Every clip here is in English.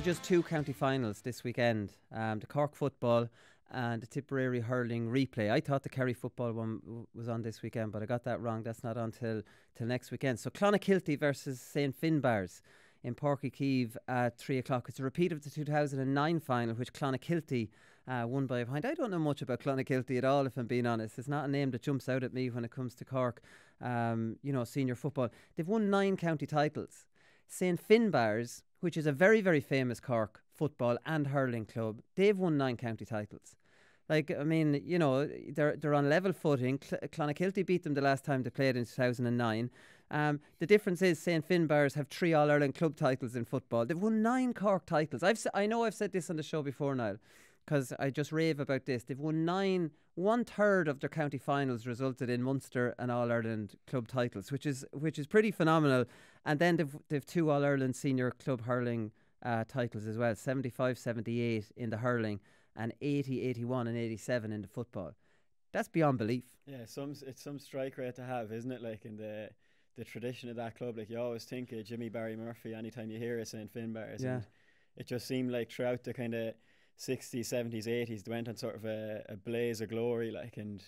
just two county finals this weekend. The Cork football and the Tipperary hurling replay. I thought the Kerry football one was on this weekend, but I got that wrong. That's not on till next weekend. So Clonakilty versus St Finbarrs in Páirc Uí Chaoimh at 3 o'clock. It's a repeat of the 2009 final, which Clonakilty won by a point. I don't know much about Clonakilty at all, if I'm being honest. It's not a name that jumps out at me when it comes to Cork, senior football. They've won 9 county titles. St Finbarrs, which is a very, very famous Cork football and hurling club, they've won 9 county titles. Like, I mean, you know, they're on level footing. Clonakilty beat them the last time they played in 2009. The difference is St Finbarrs have 3 All-Ireland club titles in football. They've won 9 Cork titles. I know I've said this on the show before, Niall, because I just rave about this. They've won 9. 1/3 of their county finals resulted in Munster and All-Ireland club titles, which is pretty phenomenal. And then they've 2 All-Ireland senior club hurling titles as well, 75-78 in the hurling and 80-81 and 87 in the football. That's beyond belief. Yeah, it's some strike rate to have, isn't it? Like, in the tradition of that club, like, you always think of Jimmy Barry Murphy anytime you hear St Finbarrs. Yeah. And it just seemed like throughout the kind of 60s, 70s, 80s, they went on sort of a blaze of glory, like, and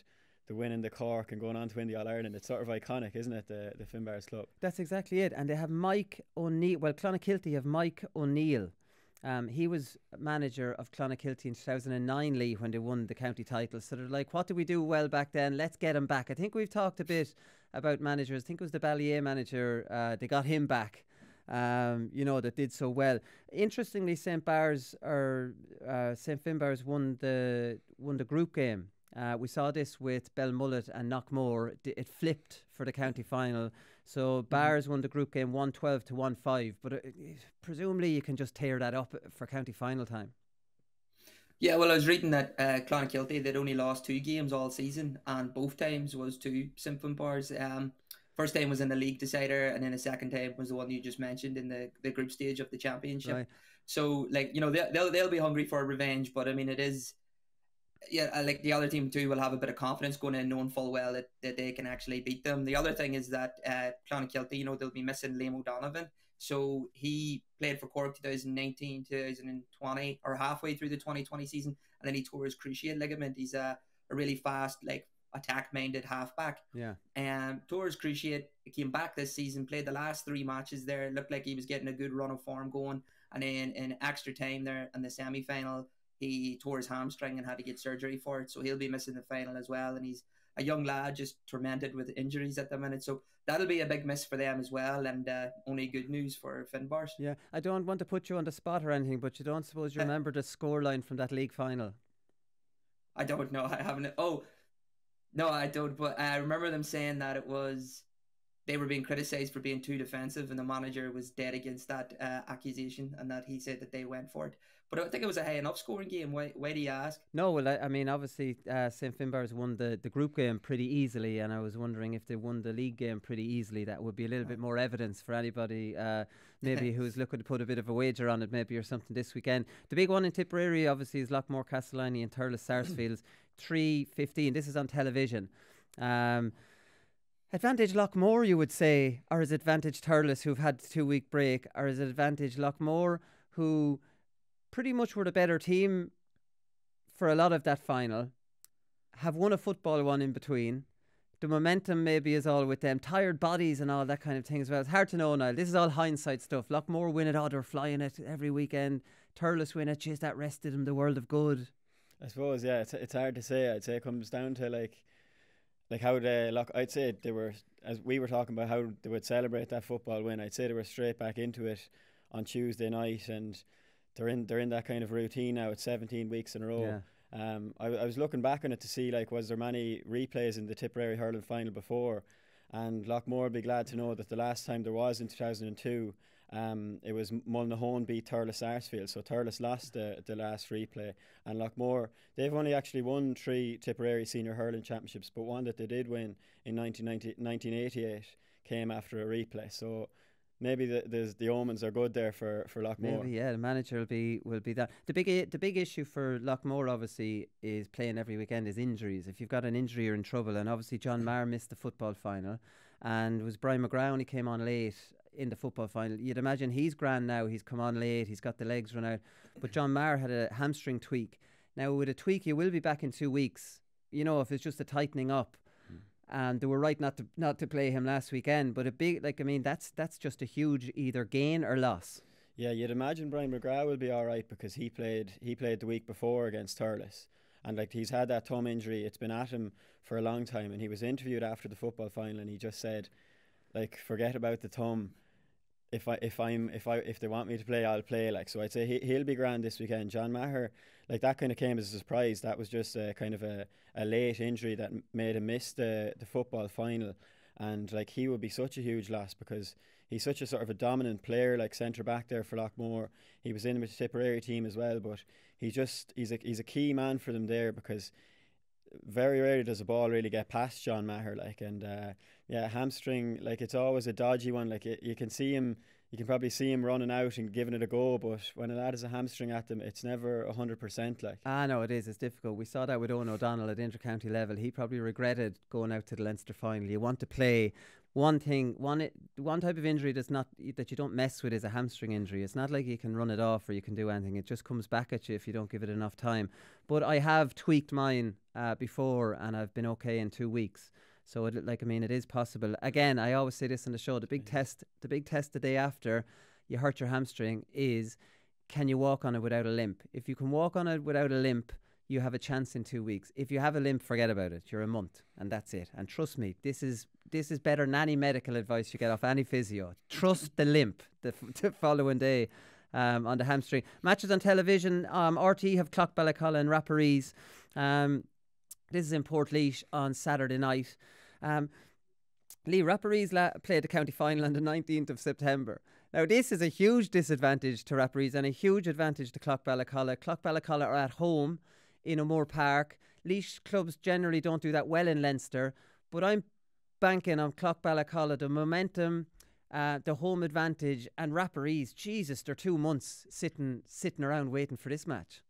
the winning the Cork and going on to win the All-Ireland. It's sort of iconic, isn't it, the Finbarrs club? That's exactly it. And they have Mike O'Neill. Well, Clonakilty have Mike O'Neill. He was manager of Clonakilty in 2009, Lee, when they won the county title. So they're like, what did we do well back then? Let's get him back. I think we've talked a bit about managers. I think it was the Ballier manager. They got him back. That did so well. Interestingly, St Finbarrs won the group game. We saw this with Belmullet and Knockmore. It flipped for the county final. So Bars won the group game 112 to 1-5. But presumably you can just tear that up for county final time. Yeah, well, I was reading that Clonakilty, they'd only lost 2 games all season, and both times was to St Finbarrs. First time was in the league decider, and then the second time was the one you just mentioned in the group stage of the championship. Right. So, like, you know, they'll be hungry for revenge, but I mean, it is, yeah, like the other team too will have a bit of confidence going in, knowing full well that they can actually beat them. The other thing is that Clonakilty, you know, they'll be missing Liam O'Donovan. So he played for Cork 2019, 2020, or halfway through the 2020 season, and then he tore his cruciate ligament. He's a really fast, like, attack-minded halfback. Yeah. Tore his cruciate, came back this season, played the last 3 matches there, looked like he was getting a good run of form going, and then in extra time there in the semi-final, he tore his hamstring and had to get surgery for it, so he'll be missing the final as well. And he's a young lad, just tormented with injuries at the minute, so that'll be a big miss for them as well, and only good news for Finbarrs. Yeah, I don't want to put you on the spot or anything, but you don't suppose you remember the scoreline from that league final? I don't know. I haven't. Oh, no, I don't. But I remember them saying that they were being criticised for being too defensive, and the manager was dead against that accusation, and that he said that they went for it. But I think it was a high enough scoring game. Why do you ask? No, well, I mean, obviously, St Finbarrs won the group game pretty easily, and I was wondering if they won the league game pretty easily, that would be a little bit more evidence for anybody maybe who's looking to put a bit of a wager on it maybe or something this weekend. The big one in Tipperary, obviously, is Lockmore Castellani and Thurles Sarsfields, 3:15. This is on television. Advantage Lockmore, you would say, or is it advantage Thurles, who've had the 2-week break, or is it advantage Lockmore, who pretty much were the better team for a lot of that final, have won a football one in between? The momentum maybe is all with them, tired bodies and all that kind of thing as well. It's hard to know, Niall. This is all hindsight stuff. Lockmore win it, they're flying it every weekend. Thurles win it, jeez, that rested them the world of good. I suppose, yeah, it's hard to say. I'd say it comes down to like how they look. I'd say they were, as we were talking about how they would celebrate that football win, I'd say they were straight back into it on Tuesday night, and they're in that kind of routine now. It's 17 weeks in a row. Yeah. I was looking back on it to see, like, was there many replays in the Tipperary hurling final before, and Lockmore will be glad to know that the last time there was in 2002, it was Mullinahone beat Thurles Sarsfield, so Thurles lost the last replay, and Lockmore, they've only actually won 3 Tipperary senior hurling championships, but one that they did win in 1988 came after a replay, so maybe the omens are good there for Lockmore. Maybe, yeah, the manager will be that. The big issue for Lockmore obviously is playing every weekend is injuries. If you've got an injury, you're in trouble. And obviously John Maher missed the football final, and it was Brian McGrown. He came on late in the football final. You'd imagine he's grand now. He's come on late. He's got the legs run out. But John Maher had a hamstring tweak. Now with a tweak, he will be back in 2 weeks. You know, if it's just a tightening up. And they were right not to play him last weekend. But a big, like, I mean, that's just a huge either gain or loss. Yeah, you'd imagine Brian McGrath will be all right because he played the week before against Thurles, and like he's had that thumb injury. It's been at him for a long time, and he was interviewed after the football final, and he just said, like, forget about the thumb. If they want me to play, I'll play. Like, so I'd say he'll be grand this weekend. John Maher, like, that kind of came as a surprise. That was just a kind of a late injury that made him miss the football final, and like he would be such a huge loss because he's such a sort of a dominant player, like centre back there for Lockmore. He was in with the Tipperary team as well, but he's a key man for them there because very rarely does a ball really get past John Maher, like, and hamstring, like, it's always a dodgy one. Like, you can probably see him running out and giving it a go, but when a lad has a hamstring at them, it's never 100%. Like, no, it is. It's difficult. We saw that with Owen O'Donnell at inter-county level. He probably regretted going out to the Leinster final. You want to play. One type of injury that you don't mess with is a hamstring injury. It's not like you can run it off or you can do anything. It just comes back at you if you don't give it enough time. But I have tweaked mine before, and I've been okay in 2 weeks. So it is possible. Again, I always say this on the show: the big test the day after you hurt your hamstring is, can you walk on it without a limp? If you can walk on it without a limp, you have a chance in 2 weeks. If you have a limp, forget about it. You're a month, and that's it. And trust me, this is better than any medical advice you get off any physio. Trust the limp the following day on the hamstring. Matches on television. RT have Clough-Ballacolla and Rapparees. This is in Portlaoise on Saturday night. Lee, Rapparees played the county final on the 19th of September. Now, this is a huge disadvantage to Rapparees and a huge advantage to Clough-Ballacolla. Clough-Ballacolla are at home in O'Moore Park. Laois clubs generally don't do that well in Leinster, but I'm banking on Clough-Ballacolla, the momentum, the home advantage, and Rapparees. Jesus, they're 2 months sitting around waiting for this match.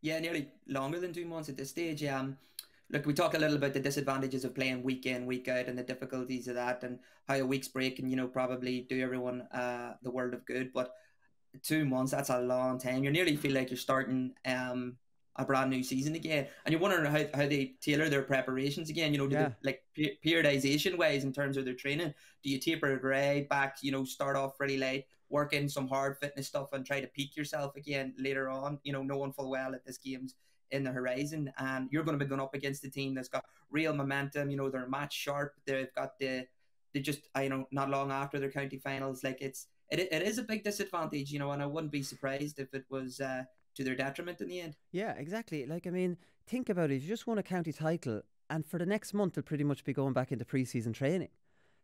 Yeah, nearly longer than 2 months at this stage. Look, we talk a little about the disadvantages of playing week in, week out, and the difficulties of that, and how a week's break can, probably do everyone the world of good. But 2 months, that's a long time. You nearly feel like you're starting a brand new season again, and you're wondering how they tailor their preparations again. Periodization wise in terms of their training. Do you taper it right back? Start off really late, work in some hard fitness stuff, and try to peak yourself again later on. Knowing full well that this game's in the horizon, and you're going to be going up against a team that's got real momentum. They're match sharp. They've got not long after their county finals. Like, it is a big disadvantage. And I wouldn't be surprised if it was to their detriment in the end. Yeah, exactly. Like, I mean, think about it. You just won a county title, and for the next month, they'll pretty much be going back into pre-season training.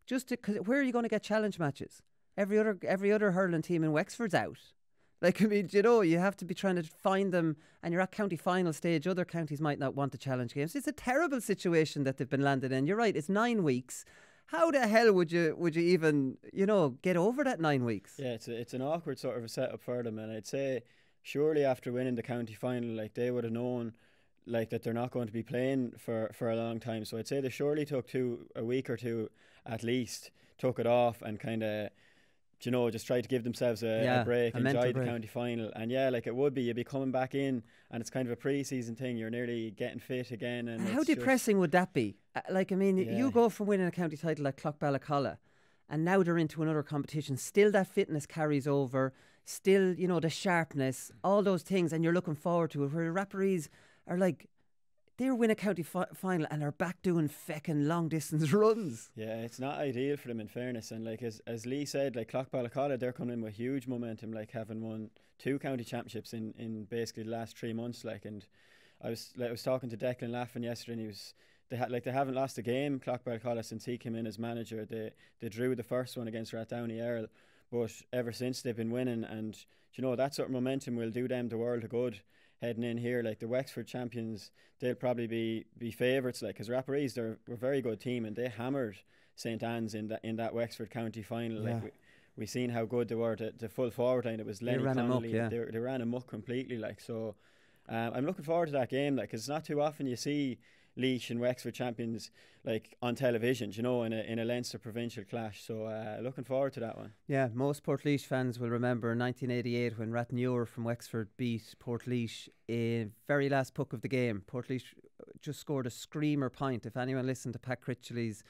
Because where are you going to get challenge matches? Every other hurling team in Wexford's out. Like, I mean, you have to be trying to find them, and you're at county final stage. Other counties might not want to challenge games. It's a terrible situation that they've been landed in. You're right, it's 9 weeks. How the hell would you even, get over that 9 weeks? Yeah, it's an awkward sort of a setup for them, and I'd say surely after winning the county final, like, they would have known, like, that they're not going to be playing for a long time. So I'd say they surely took a week or two at least, took it off, and kind of, just try to give themselves a break, enjoy the county final. And it would be, you'd be coming back in, and it's kind of a pre-season thing. You're nearly getting fit again. And how depressing would that be? You go from winning a county title at Clough-Ballacolla, and now they're into another competition. Still that fitness carries over, still, the sharpness, all those things, and you're looking forward to it. Where the Rapparees are like, they win a county final and are back doing feckin' long distance runs. Yeah, it's not ideal for them, in fairness. And like as Lee said, like, Clough-Ballacolla, they're coming in with huge momentum, like having won 2 county championships in basically the last 3 months. Like, and I was talking to Declan Laffin yesterday, and they haven't lost a game, Clough-Ballacolla, since he came in as manager. They drew the first one against Rathdowney Earl, but ever since they've been winning, and that sort of momentum will do them the world of good heading in here. Like, the Wexford champions, they'll probably be favourites, like, because Rapparees, they're a very good team, and they hammered St Anne's in that Wexford county final. Yeah. Like, we seen how good they were. The full forward line, it was Lenny Connolly. They ran amok completely. Like, so I'm looking forward to that game, like, because it's not too often you see Laois and Wexford champions like on television, you know, in a Leinster provincial clash. So looking forward to that one. Yeah, most Portlaoise fans will remember 1988 when Rathnure from Wexford beat Portlaoise in very last puck of the game. Portlaoise just scored a screamer point. If anyone listened to Pat Critchley's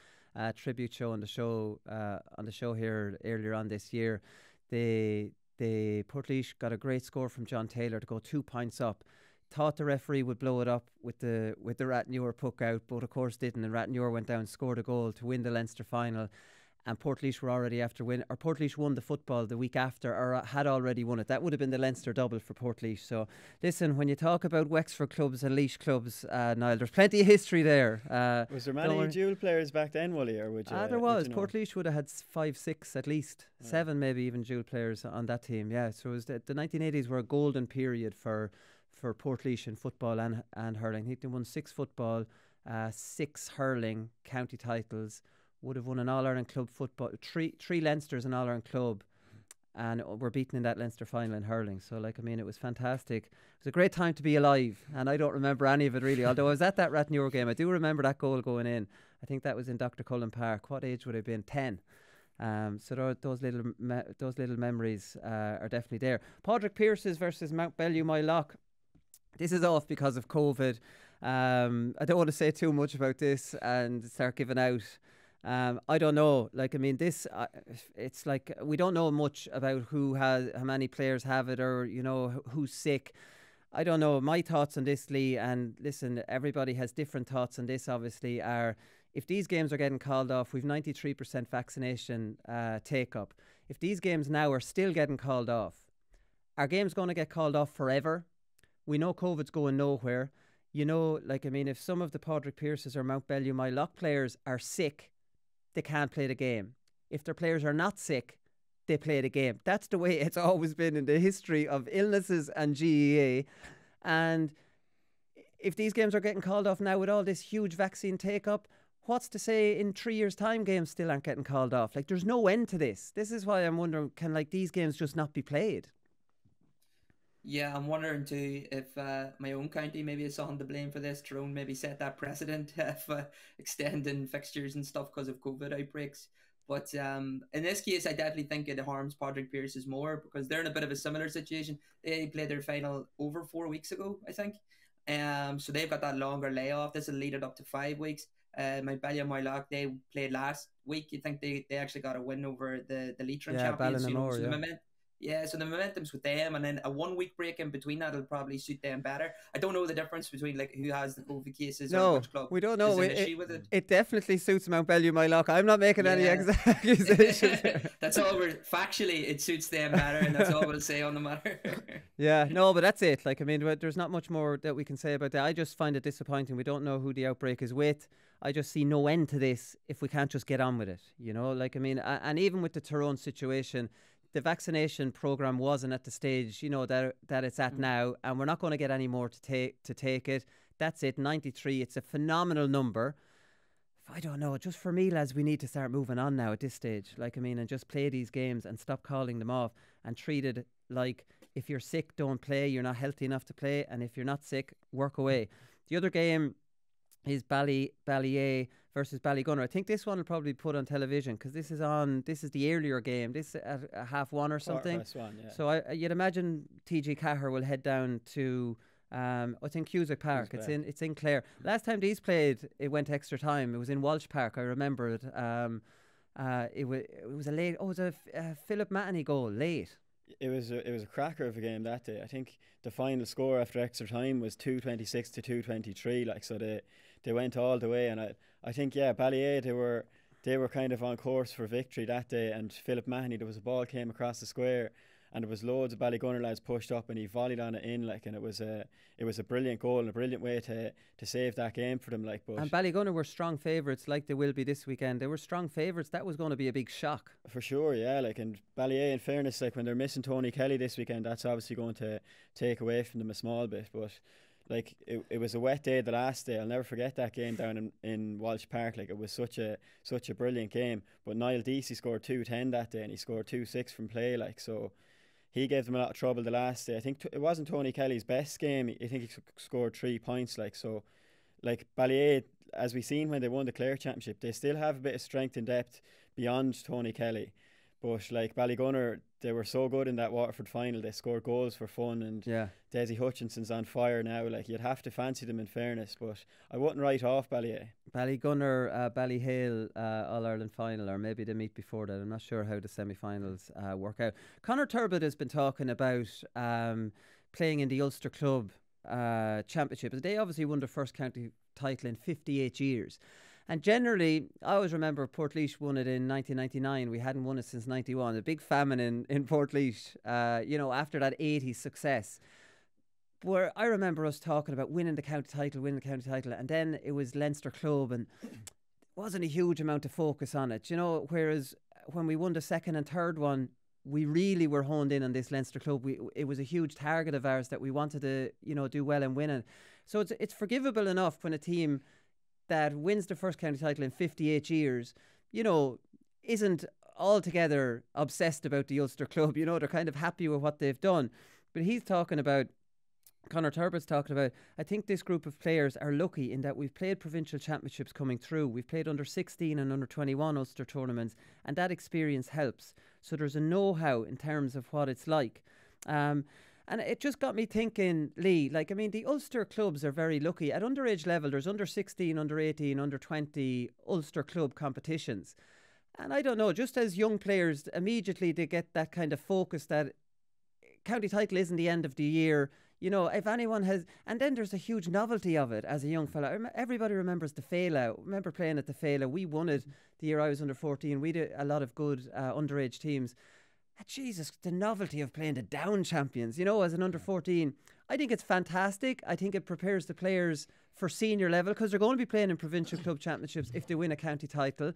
tribute show on the show here earlier on this year, the Portlaoise got a great score from John Taylor to go 2 points up. Thought the referee would blow it up with the Rathnure puck out, but of course didn't, and Rathnure went down, scored a goal to win the Leinster final, and Portlaoise were already after win, or Portlaoise won the football the week after, or had already won it. That would have been the Leinster double for Portlaoise. So listen, when you talk about Wexford clubs and Laois clubs, Niall, there's plenty of history there. Was there many dual players back then, Wally, or would you? There was. You know? Portlaoise would have had 5, 6 at least, 7 maybe even dual players on that team. Yeah, so it was the 1980s were a golden period for Portlaoise in football and hurling. I think they won 6 football, 6 hurling county titles, would have won an All-Ireland club football, 3 Leinsters an All-Ireland club, and were beaten in that Leinster final in hurling. So, like, I mean, it was fantastic. It was a great time to be alive, and I don't remember any of it really, although I was at that Rathnure game. I do remember that goal going in. I think that was in Dr. Cullen Park. What age would I have been? 10. So those little memories are definitely there. Padraig Pearses versus Mount Bellew Moylock. This is off because of COVID. I don't want to say too much about this and start giving out. I don't know. Like, I mean, this it's like we don't know much about how many players have it, or you know who's sick. I don't know. My thoughts on this, Lee, and listen, everybody has different thoughts on this. Obviously, are if these games are getting called off, we've 93% vaccination take up. If these games now are still getting called off, are games going to get called off forever? We know COVID's going nowhere. You know, like, I mean, if some of the Padraig Pearses or Mount Bellew Moylock players are sick, they can't play the game. If their players are not sick, they play the game. That's the way it's always been in the history of illnesses and GEA. And if these games are getting called off now with all this huge vaccine take-up, what's to say in 3 years' time games still aren't getting called off? Like, there's no end to this. This is why I'm wondering, can, like, these games just not be played? Yeah, I'm wondering too if my own county maybe is on to blame for this. Tyrone maybe set that precedent of extending fixtures and stuff because of COVID outbreaks. But in this case, I definitely think it harms Padraig Pearses more because they're in a bit of a similar situation. They played their final over 4 weeks ago, I think. So they've got that longer layoff. This will lead it up to 5 weeks. My Balliol Moylock, they played last week. You think they actually got a win over the Leitrim champions. So the momentum's with them, and then a 1 week break in between that will probably suit them better. I don't know the difference between like who has the COVID cases or which club. We don't know. It definitely suits Mount Bellew Moylock. I'm not making any accusations. That's all factually it suits them better, and that's all we'll say on the matter. Yeah, no, but that's it. Like, I mean, there's not much more that we can say about that. I just find it disappointing. We don't know who the outbreak is with. I just see no end to this if we can't just get on with it. You know, like, I mean, and even with the Tyrone situation, the vaccination program wasn't at the stage, you know, that it's at now, and we're not going to get any more to take it. That's it, 93. It's a phenomenal number. I don't know. Just for me, lads, we need to start moving on now at this stage. Like, I mean, and just play these games and stop calling them off and treat it like if you're sick, don't play. You're not healthy enough to play, and if you're not sick, work away. The other game is Ballyea versus Ballygunner. I think this one will probably be put on television because this is the earlier game. This at 1:30 or something. Yeah. So you'd imagine TG Cahir will head down to it's in Cusack Park. It's in Clare. Last time these played, it went extra time. It was in Walsh Park. I remember it. It was a late. Oh, it was a Philip Mattany goal late. It was a cracker of a game that day. I think the final score after extra time was 226 to 223. Like, so they went all the way, and I think Ballyea they were kind of on course for victory that day. And Philip Mattany, there was a ball came across the square, and there was loads of Ballygunner lads pushed up, and he volleyed on it in, like, and it was a brilliant goal and a brilliant way to save that game for them, like. But and Ballygunner were strong favourites, like they will be this weekend. They were strong favourites. That was going to be a big shock for sure. Yeah, like, and Ballyea, in fairness, like, when they're missing Tony Kelly this weekend, that's obviously going to take away from them a small bit. But like, it was a wet day the last day. I'll never forget that game down in Walsh Park. Like, it was such a brilliant game. But Niall Deasy scored 2-10 that day, and he scored 2-6 from play, like, so he gave them a lot of trouble the last day. I think it wasn't Tony Kelly's best game. I think he scored 3 points, like, so like Ballier, as we seen when they won the Clare Championship, they still have a bit of strength and depth beyond Tony Kelly. But like Ballygunner, they were so good in that Waterford final. They scored goals for fun, and Desi Hutchinson's on fire now. Like, you'd have to fancy them in fairness, but I wouldn't write off Ballier. Ballygunner, Ballyhale All-Ireland final, or maybe they meet before that. I'm not sure how the semi-finals work out. Conor Turbot has been talking about playing in the Ulster Club Championship. They obviously won their first county title in 58 years. And generally, I always remember Portlaoise won it in 1999. We hadn't won it since 91. A big famine in Portlaoise, after that 80s success. Where I remember us talking about winning the county title, and then it was Leinster Club, and wasn't a huge amount of focus on it, whereas when we won the second and third one, we really were honed in on this Leinster Club. It was a huge target of ours that we wanted to, do well and win it. So it's forgivable enough when a team that wins the first county title in 58 years, isn't altogether obsessed about the Ulster Club. They're kind of happy with what they've done. But Conor Turbot's talking about, I think this group of players are lucky in that we've played provincial championships coming through. We've played under 16 and under 21 Ulster tournaments, and that experience helps. So there's a know-how in terms of what it's like. And it just got me thinking, Lee, the Ulster clubs are very lucky. At underage level, there's under 16, under 18, under 20 Ulster club competitions. And I don't know, just as young players, immediately they get that kind of focus that county title isn't the end of the year. If anyone has... And then there's a huge novelty of it as a young fella. Everybody remembers the Fela. I remember playing at the Fela. We won it the year I was under 14. We did a lot of good underage teams. Jesus, the novelty of playing the Down champions, as an under 14. I think it's fantastic. I think it prepares the players for senior level because they're going to be playing in provincial club championships if they win a county title.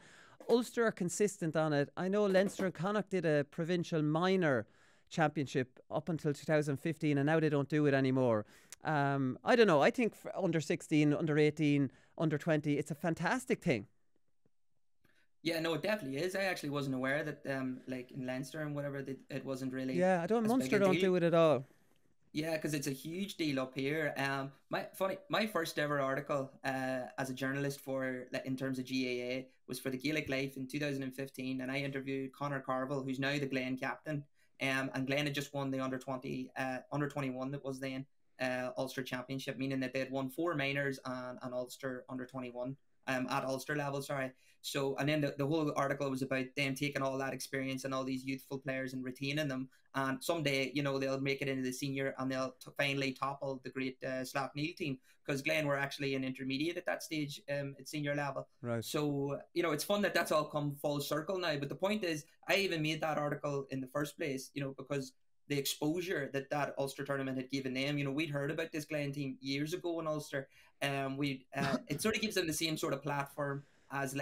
Ulster are consistent on it. I know Leinster and Connacht did a provincial minor championship up until 2015 and now they don't do it anymore. I don't know. I think for under 16, under 18, under 20, it's a fantastic thing. Yeah, no, it definitely is. I actually wasn't aware that, like in Leinster and whatever, it wasn't really. Yeah, Munster don't do it at all. Yeah, because it's a huge deal up here. My first ever article as a journalist in terms of GAA was for the Gaelic Life in 2015, and I interviewed Conor Carville, who's now the Glen captain. And Glen had just won the under 21 that was then Ulster Championship, meaning that they had won 4 minors and Ulster under 21 at Ulster level. Sorry. So, and then the whole article was about them taking all that experience and all these youthful players and retaining them. And someday, they'll make it into the senior and they'll finally topple the great Slap Neil team, because Glen were actually an intermediate at that stage at senior level. Right. So, it's fun that that's all come full circle now. But the point is, I even made that article in the first place, because the exposure that Ulster tournament had given them, we'd heard about this Glen team years ago in Ulster. It sort of gives them the same sort of platform as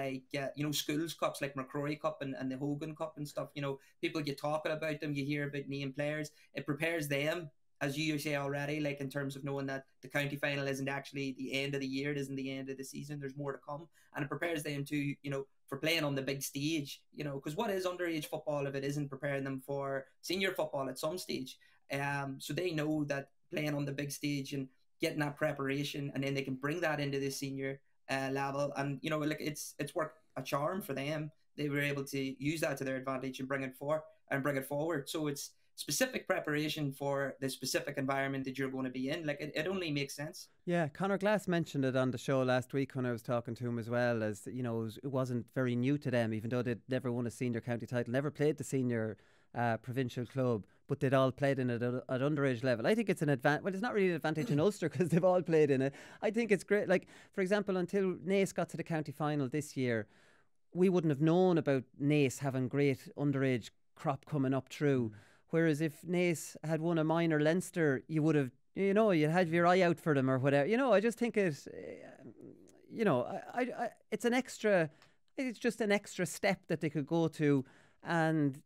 schools cups like McCrory Cup and the Hogan Cup and stuff. People get talking about them, you hear about name players. It prepares them, as you say already, like in terms of knowing that the county final isn't actually the end of the year, it isn't the end of the season, there's more to come. And it prepares them to, for playing on the big stage, because what is underage football if it isn't preparing them for senior football at some stage? So they know that playing on the big stage and getting that preparation, and then they can bring that into the senior level, and it's worked a charm for them. They were able to use that to their advantage and bring it forward. So it's specific preparation for the specific environment that you're going to be in. It only makes sense. Yeah, Conor Glass mentioned it on the show last week when I was talking to him as well, as it wasn't very new to them, even though they'd never won a senior county title, never played the senior provincial club, but they'd all played in it at underage level. I think it's an advantage. Well, it's not really an advantage in Ulster because they've all played in it. I think it's great. Like, for example, until Naas got to the county final this year, we wouldn't have known about Naas having great underage crop coming up through. Whereas if Naas had won a minor Leinster, you would have, you'd have your eye out for them or whatever. I just think it's just an extra step that they could go to. And,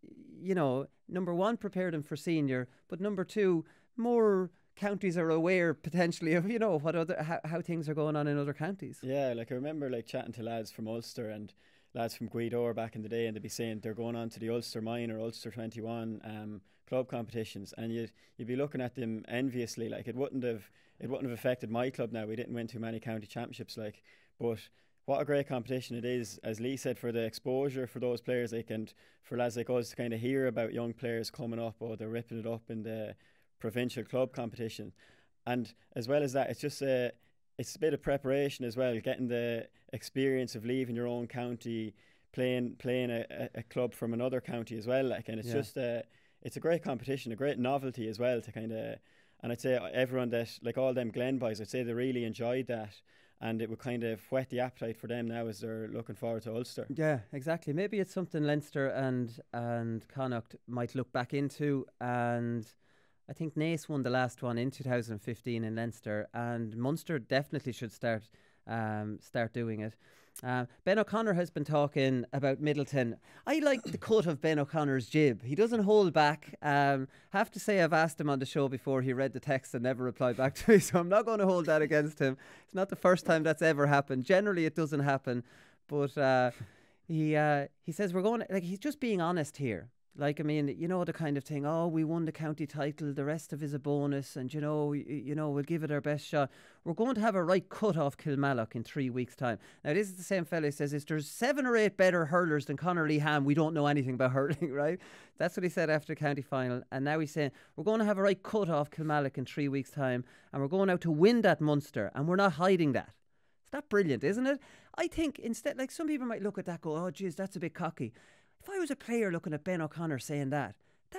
number one, prepare them for senior, but number two, more counties are aware potentially of, how things are going on in other counties. Yeah, I remember chatting to lads from Ulster, and lads from Guidor back in the day, and they'd be saying they're going on to the Ulster Minor, Ulster 21 club competitions, and you'd be looking at them enviously. Like it wouldn't have affected my club now. We didn't win too many county championships, like, but what a great competition it is, as Lee said, for the exposure for those players, like, and for lads like us to kind of hear about young players coming up, or they're ripping it up in the provincial club competition. And as well as that, it's just it's a bit of preparation as well, getting the experience of leaving your own county, playing a club from another county as well, like, and it's just it's a great competition, a great novelty as well to kind of, and I'd say everyone that, like all them Glen boys, I'd say they really enjoyed that, and it would kind of whet the appetite for them now as they're looking forward to Ulster. Yeah, exactly. Maybe it's something Leinster and Connacht might look back into, and I think Naas won the last one in 2015 in Leinster, and Munster definitely should start doing it. Ben O'Connor has been talking about Middleton. I like the cut of Ben O'Connor's jib. He doesn't hold back. Have to say I've asked him on the show before. He read the text and never replied back to me, so I'm not going to hold that against him. It's not the first time that's ever happened. Generally it doesn't happen, but he says we're going, like, he's just being honest here. Like, I mean, you know, the kind of thing, oh, we won the county title, the rest of it is a bonus, and, you know, we'll give it our best shot. We're going to have a right cut off Kilmallock in 3 weeks' time. Now, this is the same fella who says, if there's 7 or 8 better hurlers than Conor Lee Ham, we don't know anything about hurling, right? That's what he said after the county final. And now he's saying, we're going to have a right cut off Kilmallock in 3 weeks' time, and we're going out to win that Munster, and we're not hiding that. Is that brilliant, isn't it? I think instead, like, some people might look at that, go, oh, geez, that's a bit cocky. If I was a player looking at Ben O'Connor saying that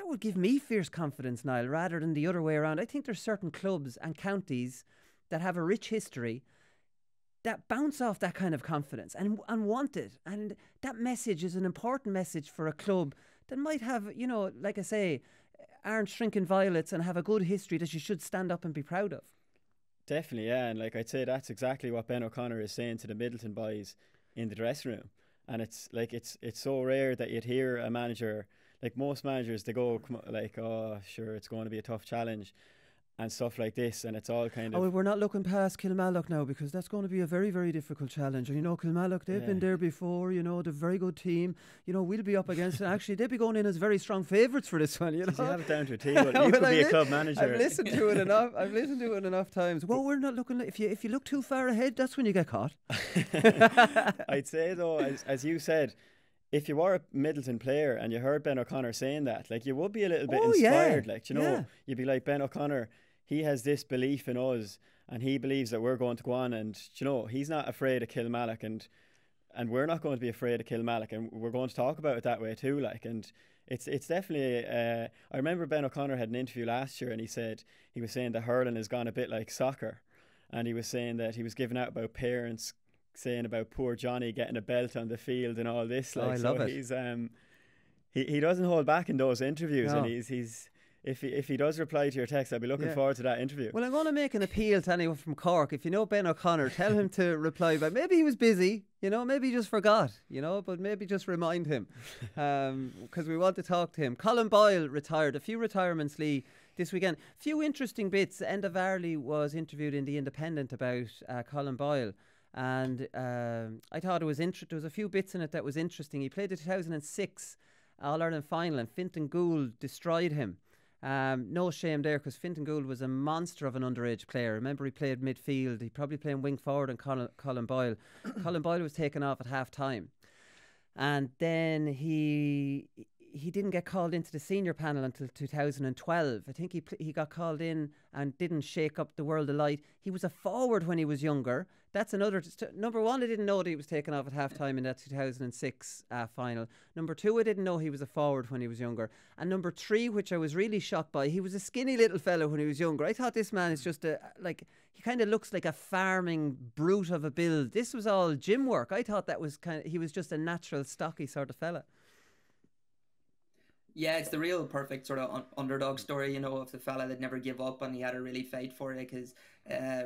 would give me fierce confidence, Niall, rather than the other way around. I think there's certain clubs and counties that have a rich history that bounce off that kind of confidence and want it. And that message is an important message for a club that might have, you know, like I say, aren't shrinking violets and have a good history that you should stand up and be proud of. Definitely, yeah. And like I'd say, that's exactly what Ben O'Connor is saying to the Middleton boys in the dressing room. And it's like it's so rare that you'd hear a manager, like most managers, they go like, oh, sure, it's going to be a tough challenge and stuff like this, and it's all kind of... Oh, we're not looking past Kilmallock now, because that's going to be a very, very difficult challenge. And, you know, Kilmallock, they've been there before, you know, they're a very good team. You know, we'll be up against it. Actually, they'd be going in as very strong favourites for this one, you know. You have it down to a T, but you could be a club manager. I've listened to it enough. I've listened to it enough times. Well, we're not looking... If you look too far ahead, that's when you get caught. I'd say, though, as you said, if you were a Middleton player and you heard Ben O'Connor saying that, like, you would be a little bit inspired. Like, you know, you'd be like, Ben O'Connor, he has this belief in us, and he believes that we're going to go on, and, you know, he's not afraid of Kilmallock, and we're not going to be afraid of Kilmallock, and we're going to talk about it that way too. Like, and it's definitely... I remember Ben O'Connor had an interview last year, and he was saying that hurling has gone a bit like soccer, and he was saying that he was giving out about parents saying about poor Johnny getting a belt on the field and all this. Like, I love it. He's he doesn't hold back in those interviews, no. And he's if he does reply to your text, I'll be looking forward to that interview. Well, I'm going to make an appeal to anyone from Cork. If you know Ben O'Connor, tell him to reply back. Maybe he was busy, you know, maybe he just forgot, you know, but maybe just remind him, because we want to talk to him. Colm Boyle retired. A few retirements, Lee, this weekend. A few interesting bits. Enda Varley was interviewed in The Independent about Colm Boyle. And I thought there was a few bits in it that was interesting. He played the 2006 All-Ireland final, and Fintan Gould destroyed him. No shame there, because Fintan Gould was a monster of an underage player. Remember, he played midfield. He probably playing wing forward, and Colm Boyle. Colm Boyle was taken off at half time. And then he didn't get called into the senior panel until 2012. I think he got called in and didn't shake up the world of light. He was a forward when he was younger. That's another... Number one, I didn't know that he was taken off at half-time in that 2006 final. Number two, I didn't know he was a forward when he was younger. And number three, which I was really shocked by, he was a skinny little fellow when he was younger. I thought this man is just he kind of looks like a farming brute of a build. This was all gym work. I thought that was he was just a natural, stocky sort of fella. Yeah, it's the real perfect sort of underdog story, you know, of the fella that never gave up and he had to really fight for it, because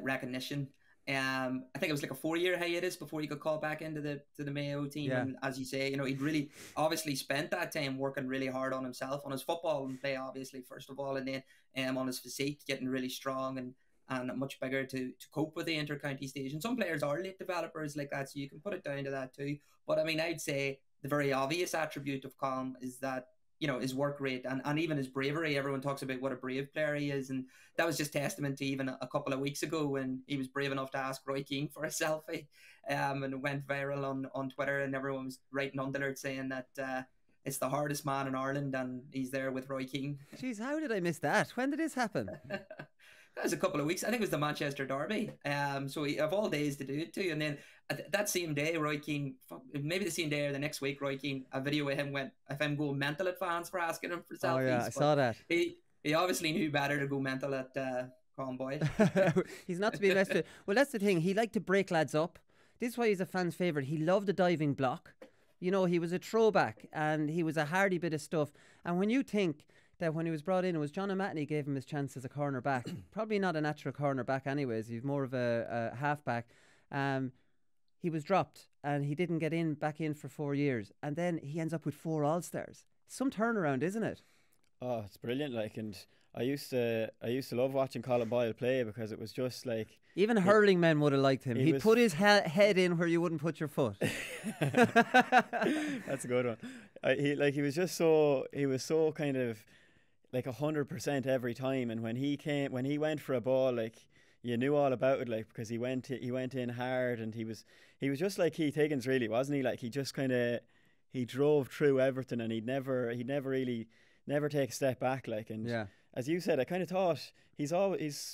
recognition. I think it was like a 4-year hiatus before he got called back into the Mayo team. Yeah. And as you say, you know, he'd really obviously spent that time working really hard on himself, on his football and play, obviously, first of all, and then on his physique, getting really strong and much bigger to cope with the inter-county stage. And some players are late developers like that, so you can put it down to that too. But I mean, I'd say the very obvious attribute of Colm is that, you know, his work rate and even his bravery. Everyone talks about what a brave player he is, and that was just testament to even a couple of weeks ago when he was brave enough to ask Roy Keane for a selfie, and it went viral on Twitter, and everyone was writing under it saying that it's the hardest man in Ireland, and he's there with Roy Keane. Jeez, how did I miss that? When did this happen? That was a couple of weeks. I think it was the Manchester Derby. So of all days to do it too. And then that same day, Roy Keane, maybe the same day or the next week, Roy Keane, a video of him went, if I'm going mental at fans for asking him for selfies. Oh yeah, I saw that. He obviously knew better to go mental at Colm Boyle. He's not to be messed with. Well, that's the thing. He liked to break lads up. This is why he's a fan's favourite. He loved a diving block. You know, he was a throwback and he was a hardy bit of stuff. And when you think that when he was brought in, it was John O'Mahony gave him his chance as a corner back. Probably not a natural corner back anyways. He's more of a half back. He was dropped and he didn't get back in for 4 years. And then he ends up with 4 All-Stars. Some turnaround, isn't it? Oh, it's brilliant. Like, and I used to love watching Colm Boyle play because it was just like, even hurling men would have liked him. He'd put his head in where you wouldn't put your foot. That's a good one. He was so kind of like 100% every time. And when he went for a ball, like, you knew all about it, like, because he went in hard, and he was just like Keith Higgins, really, wasn't he? Like, he just kind of, he drove through everything, and he'd never take a step back, like. And yeah, as you said, I kind of thought he's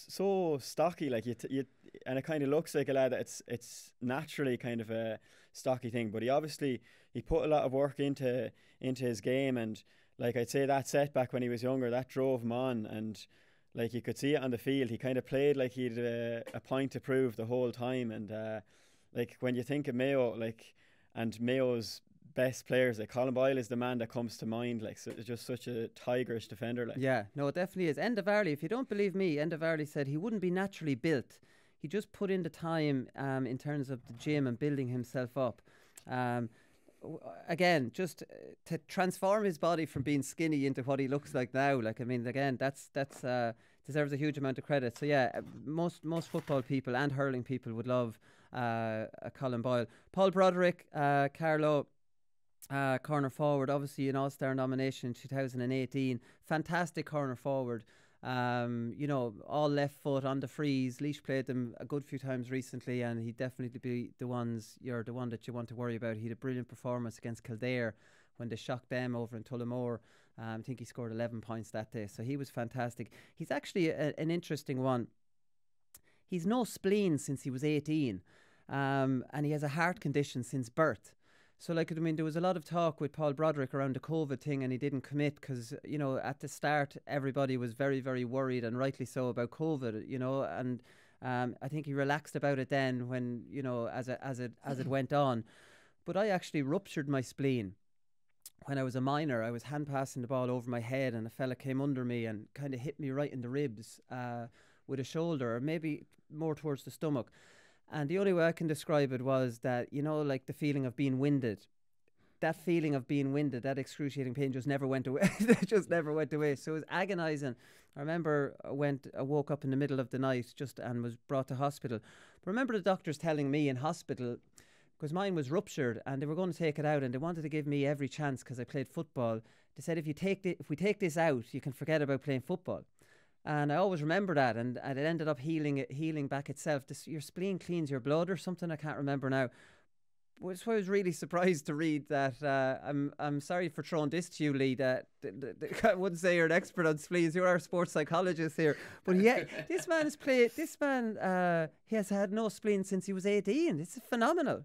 so stocky, like, and it kind of looks like a lad that it's naturally kind of a stocky thing, but he put a lot of work into his game, and like, I'd say that setback when he was younger, that drove him on, and like, you could see it on the field. He kind of played like he had a point to prove the whole time, and like, when you think of Mayo, like, and Mayo's best players, like, Colm Boyle is the man that comes to mind, like, so, just such a tigerish defender, like. Yeah, no, it definitely is. Enda Varley, if you don't believe me, Enda Varley said he wouldn't be naturally built. He just put in the time in terms of the gym and building himself up. Again, just to transform his body from being skinny into what he looks like now. Like, I mean, again, that's deserves a huge amount of credit. So yeah, most football people and hurling people would love Colm Boyle. Paul Broderick, Carlo, corner forward, obviously an All-Star nomination in 2018. Fantastic corner forward. You know, all left foot on the freeze. Laois played them a good few times recently, and he'd definitely be the one that you want to worry about. He had a brilliant performance against Kildare when they shocked them over in Tullamore. I think he scored 11 points that day, so he was fantastic. He's actually an interesting one. He's no spleen since he was 18, and he has a heart condition since birth. So, like, I mean, there was a lot of talk with Paul Broderick around the COVID thing, and he didn't commit because, you know, at the start, everybody was very, very worried, and rightly so, about COVID, you know, and I think he relaxed about it then when, you know, as it went on. But I actually ruptured my spleen when I was a minor. I was hand passing the ball over my head, and a fella came under me and kind of hit me right in the ribs with a shoulder, or maybe more towards the stomach. And the only way I can describe it was that, you know, like the feeling of being winded. That feeling of being winded, that excruciating pain just never went away. It just never went away. So it was agonising. I remember I woke up in the middle of the night and was brought to hospital. But I remember the doctors telling me in hospital, because mine was ruptured and they were going to take it out, and they wanted to give me every chance because I played football. They said, if we take this out, you can forget about playing football. And I always remember that, and it ended up healing back itself. Your spleen cleans your blood or something, I can't remember now. That's why I was really surprised to read that. I'm sorry for throwing this to you, Lee, that I wouldn't say you're an expert on spleens. You're our sports psychologist here. But yeah, this man he has had no spleen since he was 18. It's phenomenal.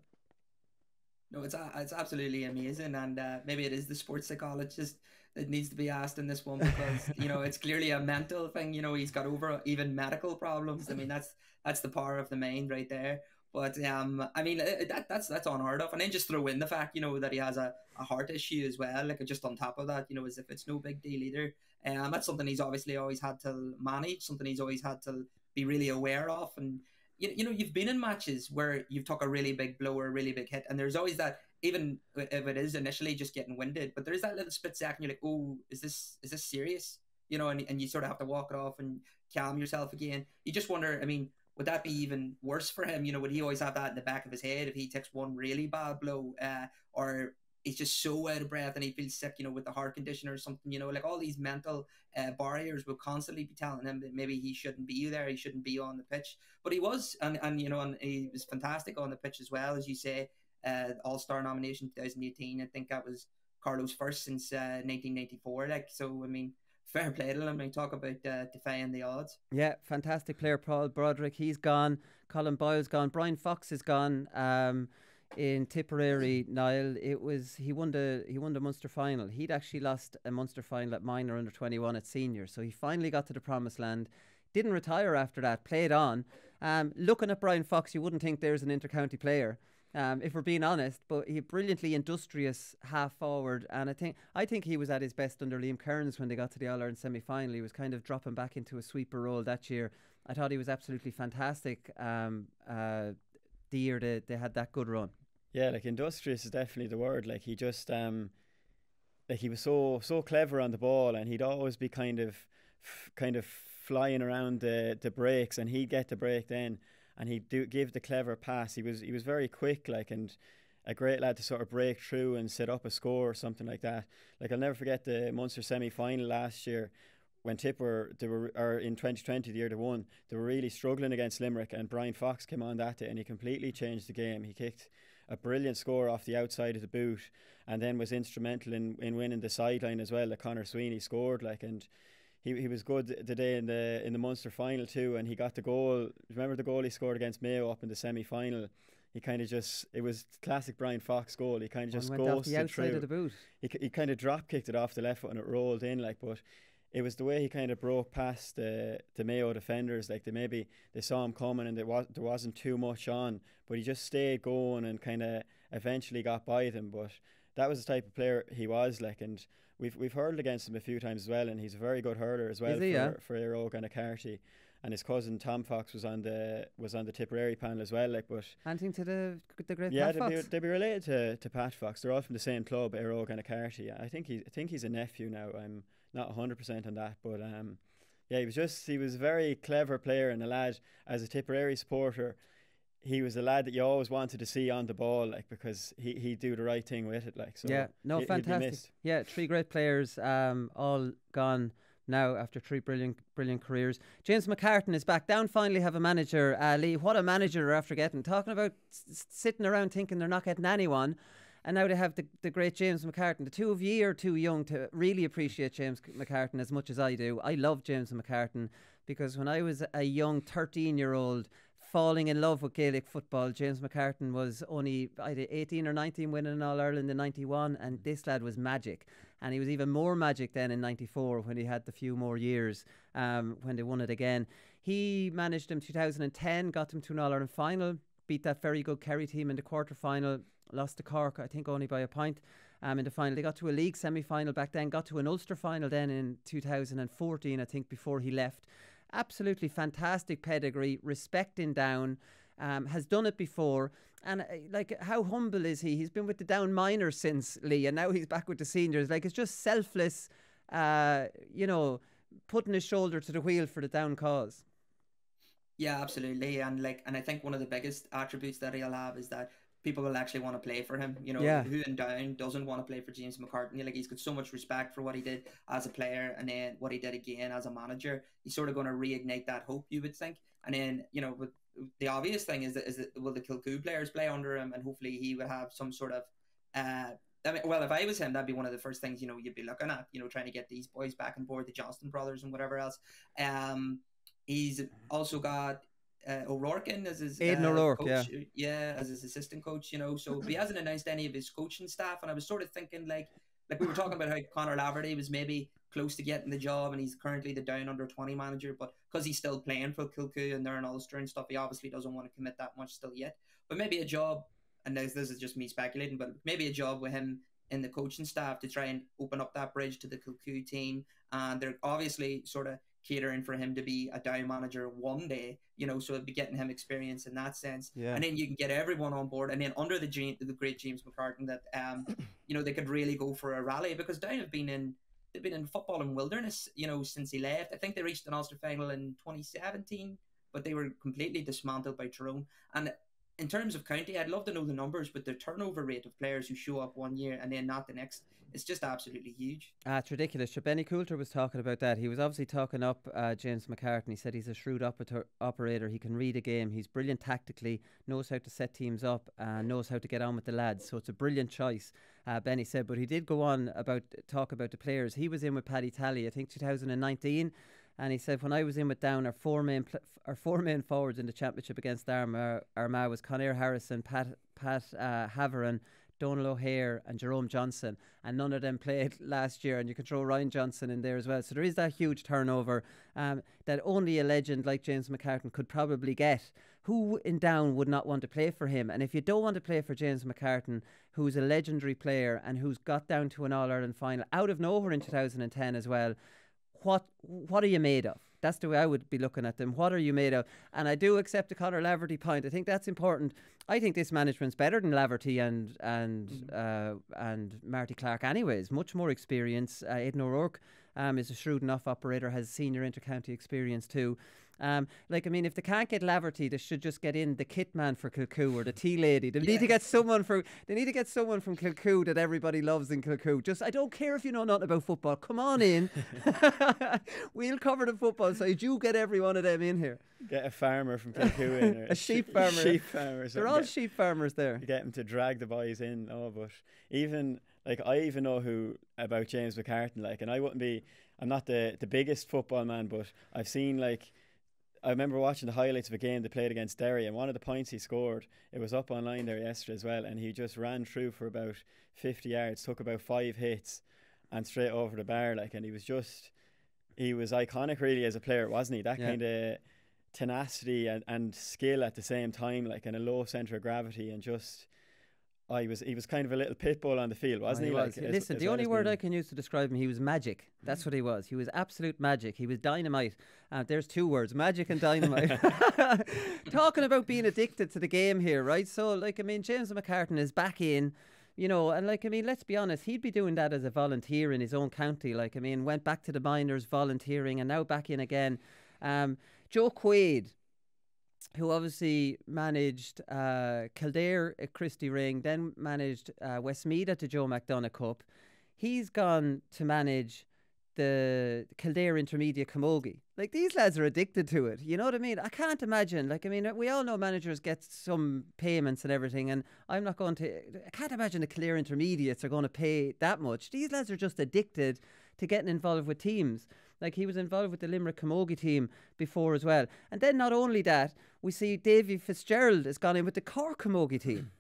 No, it's absolutely amazing, and maybe it is the sports psychologist that needs to be asked in this one, because you know, it's clearly a mental thing. You know, he's got over even medical problems. I mean, that's the power of the mind right there. But I mean, that's unheard of. And then just throw in the fact, you know, that he has a heart issue as well. Like, just on top of that, you know, as if it's no big deal either. That's something he's obviously always had to manage. Something he's always had to be really aware of. And you know, you've been in matches where you've took a really big blow or a really big hit, and there's always that, even if it is initially just getting winded, but there's that little split second you're like, oh, is this serious? You know, and you sort of have to walk it off and calm yourself again. You just wonder, I mean, would that be even worse for him? You know, would he always have that in the back of his head if he takes one really bad blow, or he's just so out of breath and he feels sick, you know, with the heart condition or something, you know, like all these mental barriers will constantly be telling him that maybe he shouldn't be there, he shouldn't be on the pitch. But he was, and you know, and he was fantastic on the pitch as well, as you say. All-Star nomination 2018. I think that was Carlos' first since 1994. Like, so I mean, fair play to him. I talk about defying the odds. Yeah, fantastic player, Paul Broderick. He's gone. Colm Boyle's gone. Brian Fox is gone. In Tipperary, Niall, he won the Munster final. He'd actually lost a Munster final at minor under 21 at senior, so he finally got to the promised land. Didn't retire after that. Played on. Looking at Brian Fox, you wouldn't think there's an inter-county player. If we're being honest, but he brilliantly industrious half forward, and I think he was at his best under Liam Kearns when they got to the All-Ireland semi-final. He was kind of dropping back into a sweeper role that year. I thought he was absolutely fantastic the year they had that good run. Yeah, like industrious is definitely the word. Like he just like he was so clever on the ball, and he'd always be kind of flying around the breaks, and he'd get the break then. And he'd give the clever pass. He was very quick, like, and a great lad to sort of break through and set up a score or something like that. Like, I'll never forget the Munster semi-final last year when or in 2020, the year they won, they were really struggling against Limerick, and Brian Fox came on that day and he completely changed the game. He kicked a brilliant score off the outside of the boot, and then was instrumental in winning the sideline as well. That Conor Sweeney scored, like, and he was good the day in the Munster final too, and he got the goal. Remember the goal he scored against Mayo up in the semi-final? He kind of just, it was classic Brian Fox goal. He kind of just ghosted off the outside through. Of the boot. He kind of drop kicked it off the left foot and it rolled in, like, but it was the way he kind of broke past the Mayo defenders. Like, they saw him coming and there wasn't too much on, but he just stayed going and kind of eventually got by them. But that was the type of player he was, like, and we've hurled against him a few times as well, and he's a very good hurler as well for Eire Og and Carty. And his cousin Tom Fox was on the Tipperary panel as well, like. But anything to the great Pat Fox? They'd be related to Pat Fox. They're all from the same club, Eire Og and Carty. I think he's a nephew now. I'm not 100% on that, but yeah, he was a very clever player and a lad. As a Tipperary supporter, he was a lad that you always wanted to see on the ball, like, because he'd do the right thing with it, like. So yeah, no, fantastic. Yeah, three great players, all gone now after three brilliant careers. James McCartan is back down. Finally have a manager. Lee, what a manager they're after getting. Talking about sitting around thinking they're not getting anyone, and now they have the great James McCartan. The two of you are too young to really appreciate James McCartan as much as I do. I love James McCartan because when I was a young 13-year-old falling in love with Gaelic football, James McCartan was only either 18 or 19, winning an All-Ireland in 91, and this lad was magic. And he was even more magic then in 94 when he had the few more years when they won it again. He managed them 2010, got them to an All-Ireland final, beat that very good Kerry team in the quarter-final, lost to Cork, I think only by a point in the final. They got to a league semi-final back then, got to an Ulster final then in 2014, I think, before he left. Absolutely fantastic pedigree, respecting Down, has done it before. And like, how humble is he? He's been with the Down minors since, Lee, and now he's back with the seniors. Like, it's just selfless, putting his shoulder to the wheel for the Down cause. Yeah, absolutely. And I think one of the biggest attributes that he'll have is that people will actually want to play for him. You know, who in Down doesn't want to play for James McCartan? Like, he's got so much respect for what he did as a player, and then what he did again as a manager. He's sort of going to reignite that hope, you would think. And then, you know, with the obvious thing is that will the Kilcoo players play under him, and hopefully he would have some sort of well, if I was him, that'd be one of the first things, you know, you'd be looking at, you know, trying to get these boys back on board, the Johnston brothers and whatever else. He's also got O'Rourke in as his Aidan O'Rourke, coach, as his assistant coach, you know. So he hasn't announced any of his coaching staff, and I was sort of thinking, like we were talking about how Conor Laverty was maybe close to getting the job, and he's currently the Down under 20 manager, but because he's still playing for Kilcoo and they're in Ulster and stuff, he obviously doesn't want to commit that much still yet. But maybe a job, and this is just me speculating, but maybe a job with him in the coaching staff to try and open up that bridge to the Kilcoo team. And they're obviously sort of catering for him to be a Down manager one day, you know, so it'd be getting him experience in that sense. Yeah. And then you can get everyone on board, and then under the great James McCartan, that you know, they could really go for a rally, because Down have been in they've been in football and wilderness, you know, since he left. I think they reached an Ulster final in 2017, but they were completely dismantled by Tyrone. And in terms of county, I'd love to know the numbers, but the turnover rate of players who show up one year and then not the next, it's just absolutely huge. It's ridiculous. Sure, Benny Coulter was talking about that. He was obviously talking up James McCartan. He said he's a shrewd operator. He can read a game. He's brilliant tactically, knows how to set teams up, and knows how to get on with the lads. So it's a brilliant choice, Benny said. But he did go on talk about the players. He was in with Paddy Talley, I think 2019. And he said, when I was in with Down, our four main forwards in the championship against Armagh was Conor Harrison, Pat Haveron, Donal O'Hare and Jerome Johnson, and none of them played last year, and you can throw Ryan Johnson in there as well. So there is that huge turnover that only a legend like James McCartan could probably get. Who in Down would not want to play for him? And if you don't want to play for James McCartan, who's a legendary player and who's got down to an All-Ireland final out of nowhere in 2010 as well, what are you made of? That's the way I would be looking at them. What are you made of? And I do accept the Conor Laverty point. I think that's important. I think this management's better than Laverty and Marty Clark anyways. Much more experience. Aidan O'Rourke is a shrewd enough operator, has senior intercounty experience too. If they can't get Laverty, they should just get in the kit man for Kilcoo or the tea lady. They need to get someone from Kilcoo that everybody loves in Kilcoo. I don't care if you know nothing about football. Come on in. We'll cover the football side. You get every one of them in here. Get a farmer from Kilcoo in. Or a sheep farmer. Sheep farmers. They're all sheep farmers there. You get them to drag the boys in. But even I even know about James McCartan. And I'm not the biggest football man, but I've seen I remember watching the highlights of a game they played against Derry, and one of the points he scored, it was up online there yesterday as well, and he just ran through for about 50 yards, took about 5 hits and straight over the bar, and he was iconic really as a player, wasn't he? That kind of tenacity and skill at the same time, and a low centre of gravity, and just he was kind of a little pit bull on the field, wasn't he? Listen, the only word I can use to describe him, he was magic. That's what he was. He was absolute magic. He was dynamite. There's 2 words, magic and dynamite. Talking about being addicted to the game here, right? So, James McCartan is back in, and let's be honest, he'd be doing that as a volunteer in his own county. Went back to the minors volunteering and now back in again. Joe Quaid, who obviously managed Kildare at Christy Ring, then managed Westmeath at the Joe McDonagh Cup. He's gone to manage the Kildare Intermediate Camogie. These lads are addicted to it. You know what I mean? I can't imagine. We all know managers get some payments and everything, and I can't imagine the Kildare Intermediates are going to pay that much. These lads are just addicted to getting involved with teams. He was involved with the Limerick Camogie team before as well. And then not only that, we see Davy Fitzgerald has gone in with the Cork Camogie team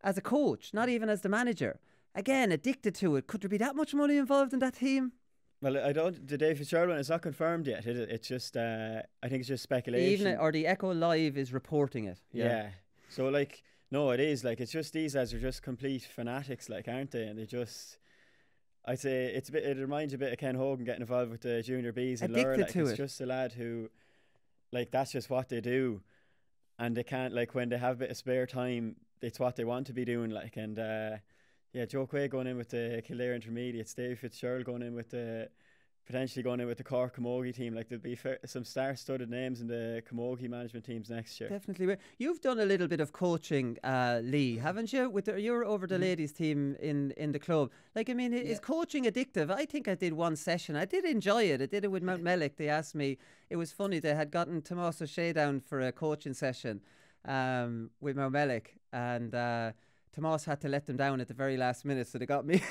as a coach, not even as the manager. Again, addicted to it. Could there be that much money involved in that team? Well, the Davy Fitzgerald one is not confirmed yet. It's just, I think it's just speculation. Or the Echo Live is reporting it. Yeah. So, no, it is. It's just these lads are just complete fanatics, aren't they? And they just... I'd say it reminds you a bit of Ken Hogan getting involved with the junior Bs in Laura. It's just a lad who, that's just what they do, and they can't, when they have a bit of spare time, it's what they want to be doing, and Joe Quaid going in with the Kildare Intermediates, Dave Fitzgerald potentially going in with the Cork Camogie team. There'll be some star-studded names in the Camogie management teams next year. Definitely. You've done a little bit of coaching, Lee, haven't you? You're over the ladies' team in the club. Is coaching addictive? I think I did one session. I did enjoy it. I did it with Mount Mellick. They asked me. It was funny. They had gotten Tomás O'Shea down for a coaching session with Mount Mellick, and Tomás had to let them down at the very last minute, so they got me in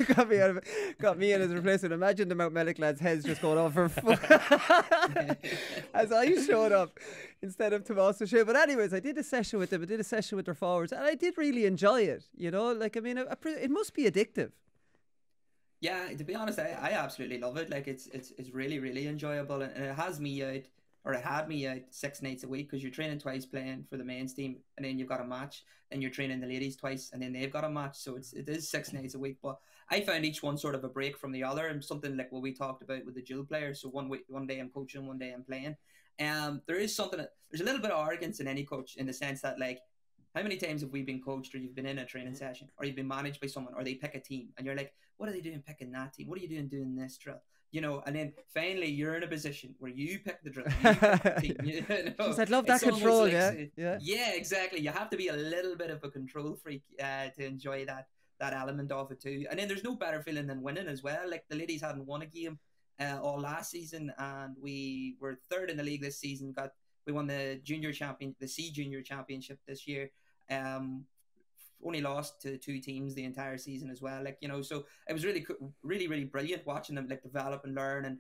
as a replacement. Imagine the Mount Mellick lads' heads just going off for as I showed up instead of Tomás O'Shea. But anyways, I did a session with them. I did a session with their forwards, and I did really enjoy it. It must be addictive. Yeah, to be honest, I absolutely love it. It's really, really enjoyable, and it has me out. Or it had me out 6 nights a week, because you're training twice playing for the men's team, and then you've got a match, then you're training the ladies twice, and then they've got a match. So it is 6 nights a week. But I found each one sort of a break from the other, and something like what we talked about with the dual players. So one day I'm coaching, one day I'm playing. There's a little bit of arrogance in any coach, in the sense that, how many times have we been coached, or you've been in a training session, or you've been managed by someone, or they pick a team, and you're like, what are they doing picking that team? What are you doing this drill? you know, and then finally you're in a position where you pick the drill, you pick the team. You know? I'd love that control, like, yeah. Yeah, exactly. You have to be a little bit of a control freak to enjoy that element of it too. And then there's no better feeling than winning as well. Like the ladies hadn't won a game all last season, and we were third in the league this season. We won the C Junior Championship this year. Only lost to 2 teams the entire season as well. Like, you know, so it was really, really brilliant watching them like develop and learn. And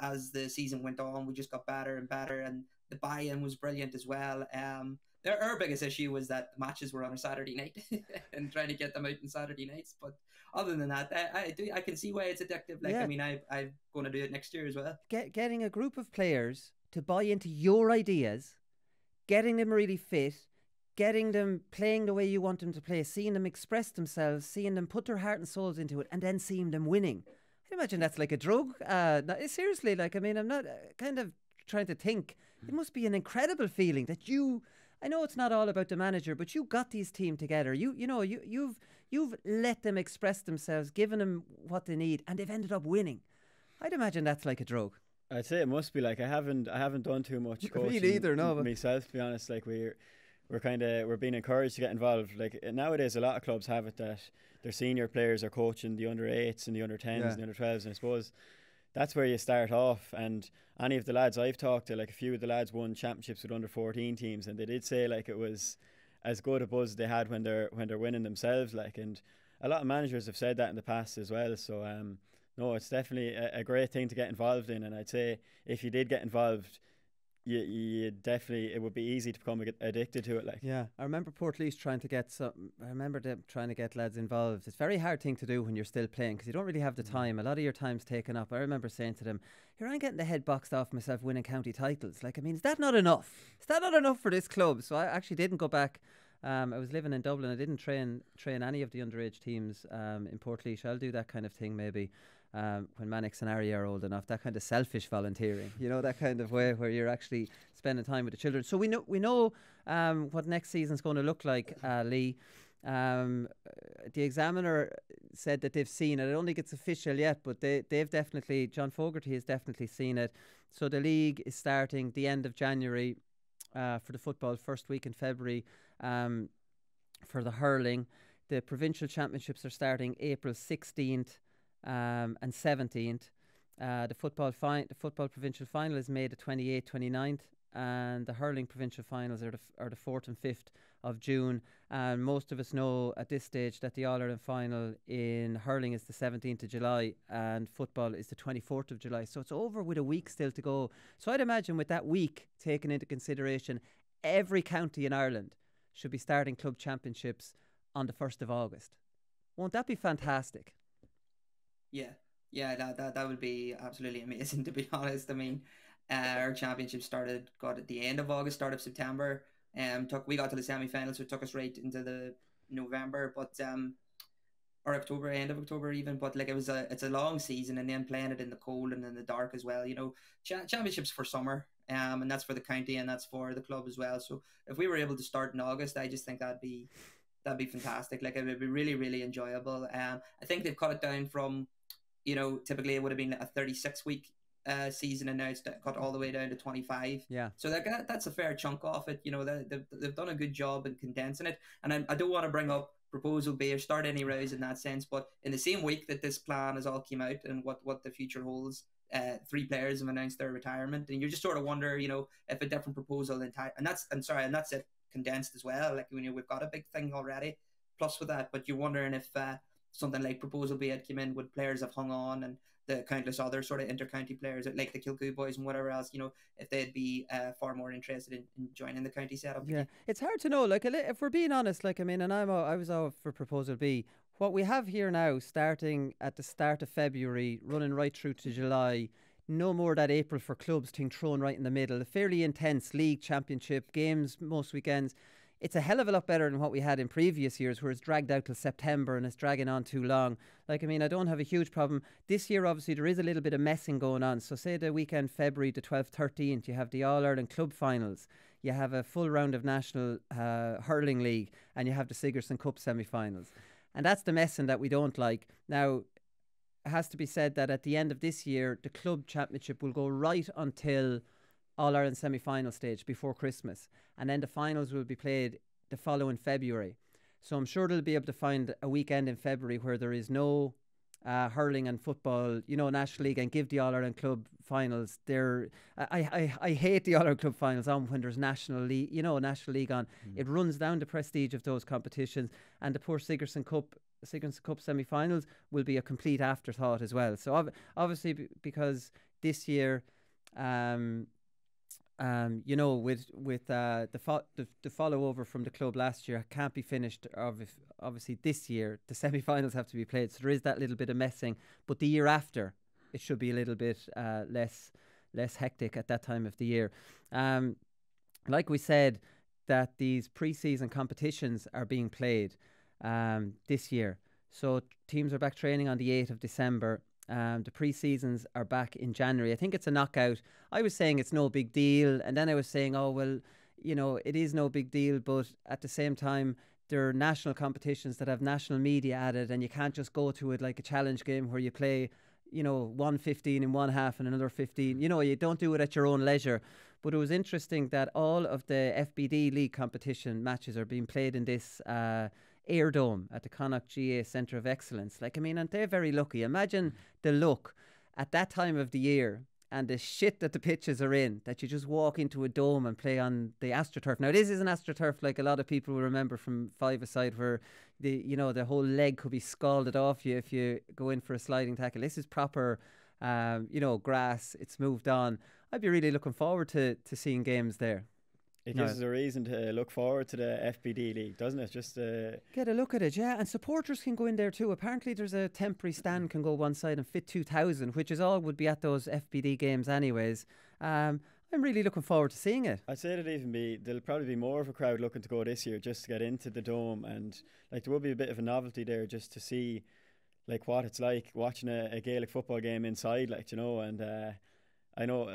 as the season went on, we just got better and better, and the buy-in was brilliant as well. Our biggest issue was that the matches were on a Saturday night and trying to get them out on Saturday nights. But other than that, I can see why it's addictive. Like, yeah. I mean, I'm going to do it next year as well. Getting a group of players to buy into your ideas, getting them really fit, getting them playing the way you want them to play, seeing them express themselves, seeing them put their heart and souls into it, and then seeing them winning. I imagine that's like a drug. Seriously, like, I mean, I'm not kind of trying to think. It must be an incredible feeling that I know it's not all about the manager, but you got these team together. You've let them express themselves, given them what they need, and they've ended up winning. I'd imagine that's like a drug. I'd say it must be. Like, I haven't done too much coaching me neither, no, but myself, to be honest. Like, we're being encouraged to get involved. Like, nowadays a lot of clubs have it that their senior players are coaching the under 8s and the under 10s and the under 12s, and I suppose that's where you start off. And any of the lads I've talked to, like a few of the lads won championships with under 14 teams, and they did say like it was as good a buzz they had when they're winning themselves. Like, and a lot of managers have said that in the past as well. So no, it's definitely a great thing to get involved in. And I'd say if you did get involved, you definitely, it would be easy to become addicted to it. Like, yeah, I remember Portlaoise trying to get them trying to get lads involved. It's a very hard thing to do when you're still playing, because you don't really have the time. A lot of your time's taken up. I remember saying to them, "Here, I'm getting the head boxed off myself winning county titles. Like, I mean, is that not enough? Is that not enough for this club?" So I actually didn't go back. I was living in Dublin. I didn't train any of the underage teams in Portlaoise. I'll do that kind of thing maybe when Mannix and Arya are old enough. That kind of selfish volunteering, you know, that kind of way where you're actually spending time with the children. So we know what next season's going to look like, Lee. The Examiner said that they've seen it. I don't think it's official yet, but they've definitely, John Fogarty has definitely seen it. So the league is starting the end of January for the football, first week in February for the hurling. The provincial championships are starting April 16th and 17th. The football provincial final is May the 28th, 29th, and the hurling provincial finals are the 4th and 5th of June. And most of us know at this stage that the All-Ireland final in hurling is the 17th of July and football is the 24th of July. So it's over with a week still to go. So I'd imagine with that week taken into consideration, every county in Ireland should be starting club championships on the 1st of August. Won't that be fantastic? Yeah, that would be absolutely amazing, to be honest. I mean, our championship got at the end of August, start of September. We got to the semi-finals, so it took us right into the November, but or October, end of October even. But like, it's a long season, and then playing it in the cold and in the dark as well. You know, championships for summer, and that's for the county and that's for the club as well. So if we were able to start in August, I just think that'd be fantastic. Like, it would be really, really enjoyable. I think they've cut it down from, you know, typically it would have been a 36-week season, and now it's cut all the way down to 25. Yeah. So that's a fair chunk off it. You know, they've done a good job in condensing it. And I don't want to bring up Proposal B or start any rows in that sense, but in the same week that this plan has all came out and what the future holds, 3 players have announced their retirement, and you just sort of wonder, you know, if a different proposal and that's it condensed as well. Like, you know, we've got a big thing already plus with that, but you're wondering if something like Proposal B had come in, would players have hung on, and the countless other sort of inter-county players like the Kilcoo boys and whatever else, you know, if they'd be far more interested in joining the county setup. Yeah, it's hard to know. Like, if we're being honest, like, I mean, and I was all for Proposal B. What we have here now, starting at the start of February, running right through to July, no more that April for clubs thing thrown right in the middle. A fairly intense league championship, games most weekends. It's a hell of a lot better than what we had in previous years, where it's dragged out till September and it's dragging on too long. Like, I mean, I don't have a huge problem. This year, obviously, there is a little bit of messing going on. So say the weekend, February the 12th, 13th, you have the All-Ireland Club Finals. You have a full round of National Hurling League, and you have the Sigerson Cup semi-finals. And that's the messing that we don't like. Now, has to be said that at the end of this year, the club championship will go right until All-Ireland semi-final stage before Christmas. And then the finals will be played the following February. So I'm sure they'll be able to find a weekend in February where there is no hurling and football, National League, and give the All-Ireland club finals. I hate the All-Ireland club finals on when there's National League, National League on. It runs down the prestige of those competitions, and the poor Sigerson Cup semi-finals will be a complete afterthought as well. So obviously because this year, with the follow over from the club last year can't be finished. Obviously, this year the semi-finals have to be played, so there is that little bit of messing. But the year after, it should be a little bit less hectic at that time of the year. Like we said, that these pre-season competitions are being played this year. So teams are back training on the 8th of December. The pre-seasons are back in January. I think it's a knockout. I was saying it's no big deal, and then I was saying, oh, well, it is no big deal, but at the same time, there are national competitions that have national media added, and you can't just go to it like a challenge game where you play, 1:15 in one half and another 15. You don't do it at your own leisure. But it was interesting that all of the FBD League competition matches are being played in this Air Dome at the Connacht GA Centre of Excellence. And they're very lucky. Imagine the luck at that time of the year and the shit that the pitches are in, that you just walk into a dome and play on the AstroTurf. Now, this isn't AstroTurf like a lot of people will remember from five-a-side, where the whole leg could be scalded off you if you go in for a sliding tackle. This is proper, grass. It's moved on. I'd be really looking forward to seeing games there. It gives us a reason to look forward to the FBD League, doesn't it? Just get a look at it, yeah. And supporters can go in there too. Apparently there's a temporary stand can go one side and fit 2,000, which is all would be at those FBD games anyways. I'm really looking forward to seeing it. I'd say there'll probably be more of a crowd looking to go this year just to get into the dome, and there will be a bit of a novelty there just to see what it's like watching a Gaelic football game inside, and I know,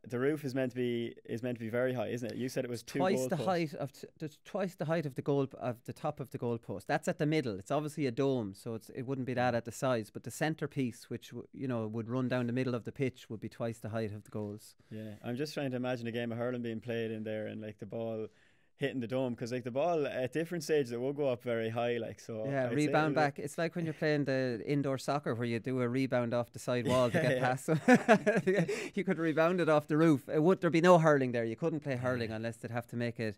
the roof is meant to be very high, isn't it? You said it was twice the height of the top of the goalpost. That's at the middle. It's obviously a dome, so it wouldn't be that at the sides. But the centerpiece, which would run down the middle of the pitch, would be twice the height of the goals. Yeah, I'm just trying to imagine a game of hurling being played in there, and the ball hitting the dome, because the ball at different stages it will go up very high, so yeah, I'd rebound back. It's like when you're playing the indoor soccer where you do a rebound off the side wall to get past them. You could rebound it off the roof. There'd be no hurling there. You couldn't play hurling unless they'd have to make it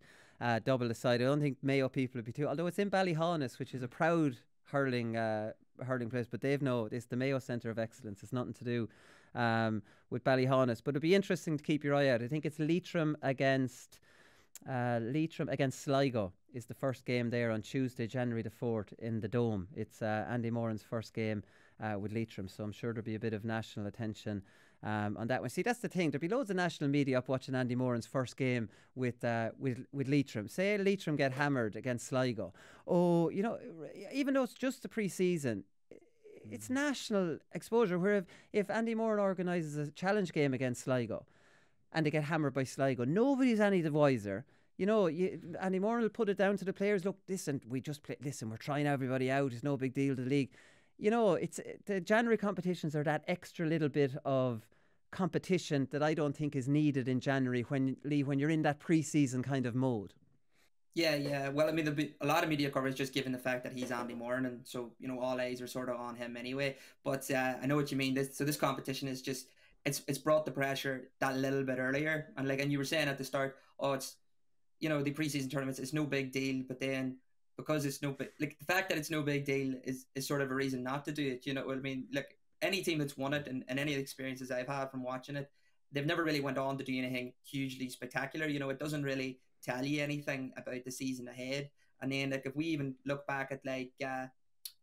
double the side. I don't think Mayo people would be too, although it's in Ballyhaunis, which is a proud hurling place, but it's the Mayo Centre of Excellence. It's nothing to do with Ballyhaunis, but it'd be interesting to keep your eye out. I think it's Leitrim against Sligo is the first game there on Tuesday, January the 4th in the Dome. It's Andy Moran's first game with Leitrim, so I'm sure there'll be a bit of national attention on that one. See, that's the thing. There'll be loads of national media up watching Andy Moran's first game with Leitrim. Say Leitrim get hammered against Sligo. Oh, even though it's just the pre-season, it's national exposure. Where if Andy Moran organises a challenge game against Sligo and they get hammered by Sligo, nobody's any the wiser. Andy Moran will put it down to the players. Look, listen, we're trying everybody out. It's no big deal to the league. It's the January competitions are that extra little bit of competition that I don't think is needed in January when you're in that pre-season kind of mode. Yeah. Well, there'll be a lot of media coverage just given the fact that he's Andy Moran, and so all eyes are sort of on him anyway. But I know what you mean. This competition is just it's brought the pressure that little bit earlier, and you were saying at the start, it's the preseason tournaments, it's no big deal, but then because it's the fact that it's no big deal is sort of a reason not to do it. You know what I mean? Any team that's won it, and any of the experiences I've had from watching it, they've never really went on to do anything hugely spectacular. It doesn't really tell you anything about the season ahead. And then if we even look back at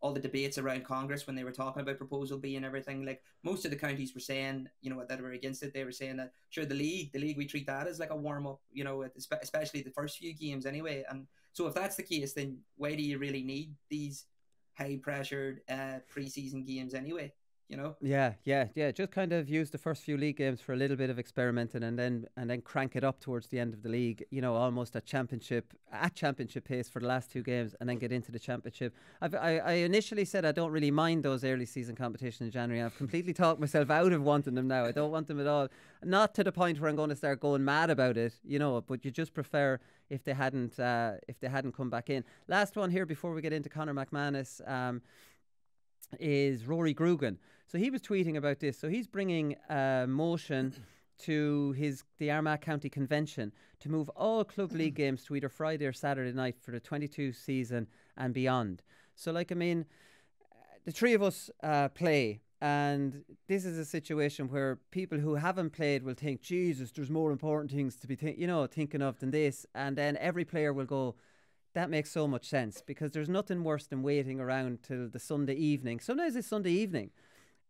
all the debates around Congress when they were talking about Proposal B and everything, most of the counties were saying, that were against it, they were saying that sure, the league we treat that as a warm up, especially the first few games anyway. And so if that's the case, then why do you really need these high pressured pre-season games anyway? you know. Yeah. Just kind of use the first few league games for a little bit of experimenting, and then crank it up towards the end of the league. Almost at championship pace for the last 2 games, and then get into the championship. I initially said I don't really mind those early season competitions in January. I've completely talked myself out of wanting them now. I don't want them at all. Not to the point where I'm going to start going mad about it, But you just prefer if they hadn't come back in. Last one here before we get into Conor McManus. Is Rory Grugan. So he was tweeting about this. So he's bringing a motion to the Armagh County Convention to move all club league games to either Friday or Saturday night for the 22 season and beyond. So the 3 of us play, and this is a situation where people who haven't played will think, Jesus, there's more important things to be thinking of than this. And then every player will go, that makes so much sense, because there's nothing worse than waiting around till the Sunday evening. Sometimes it's Sunday evening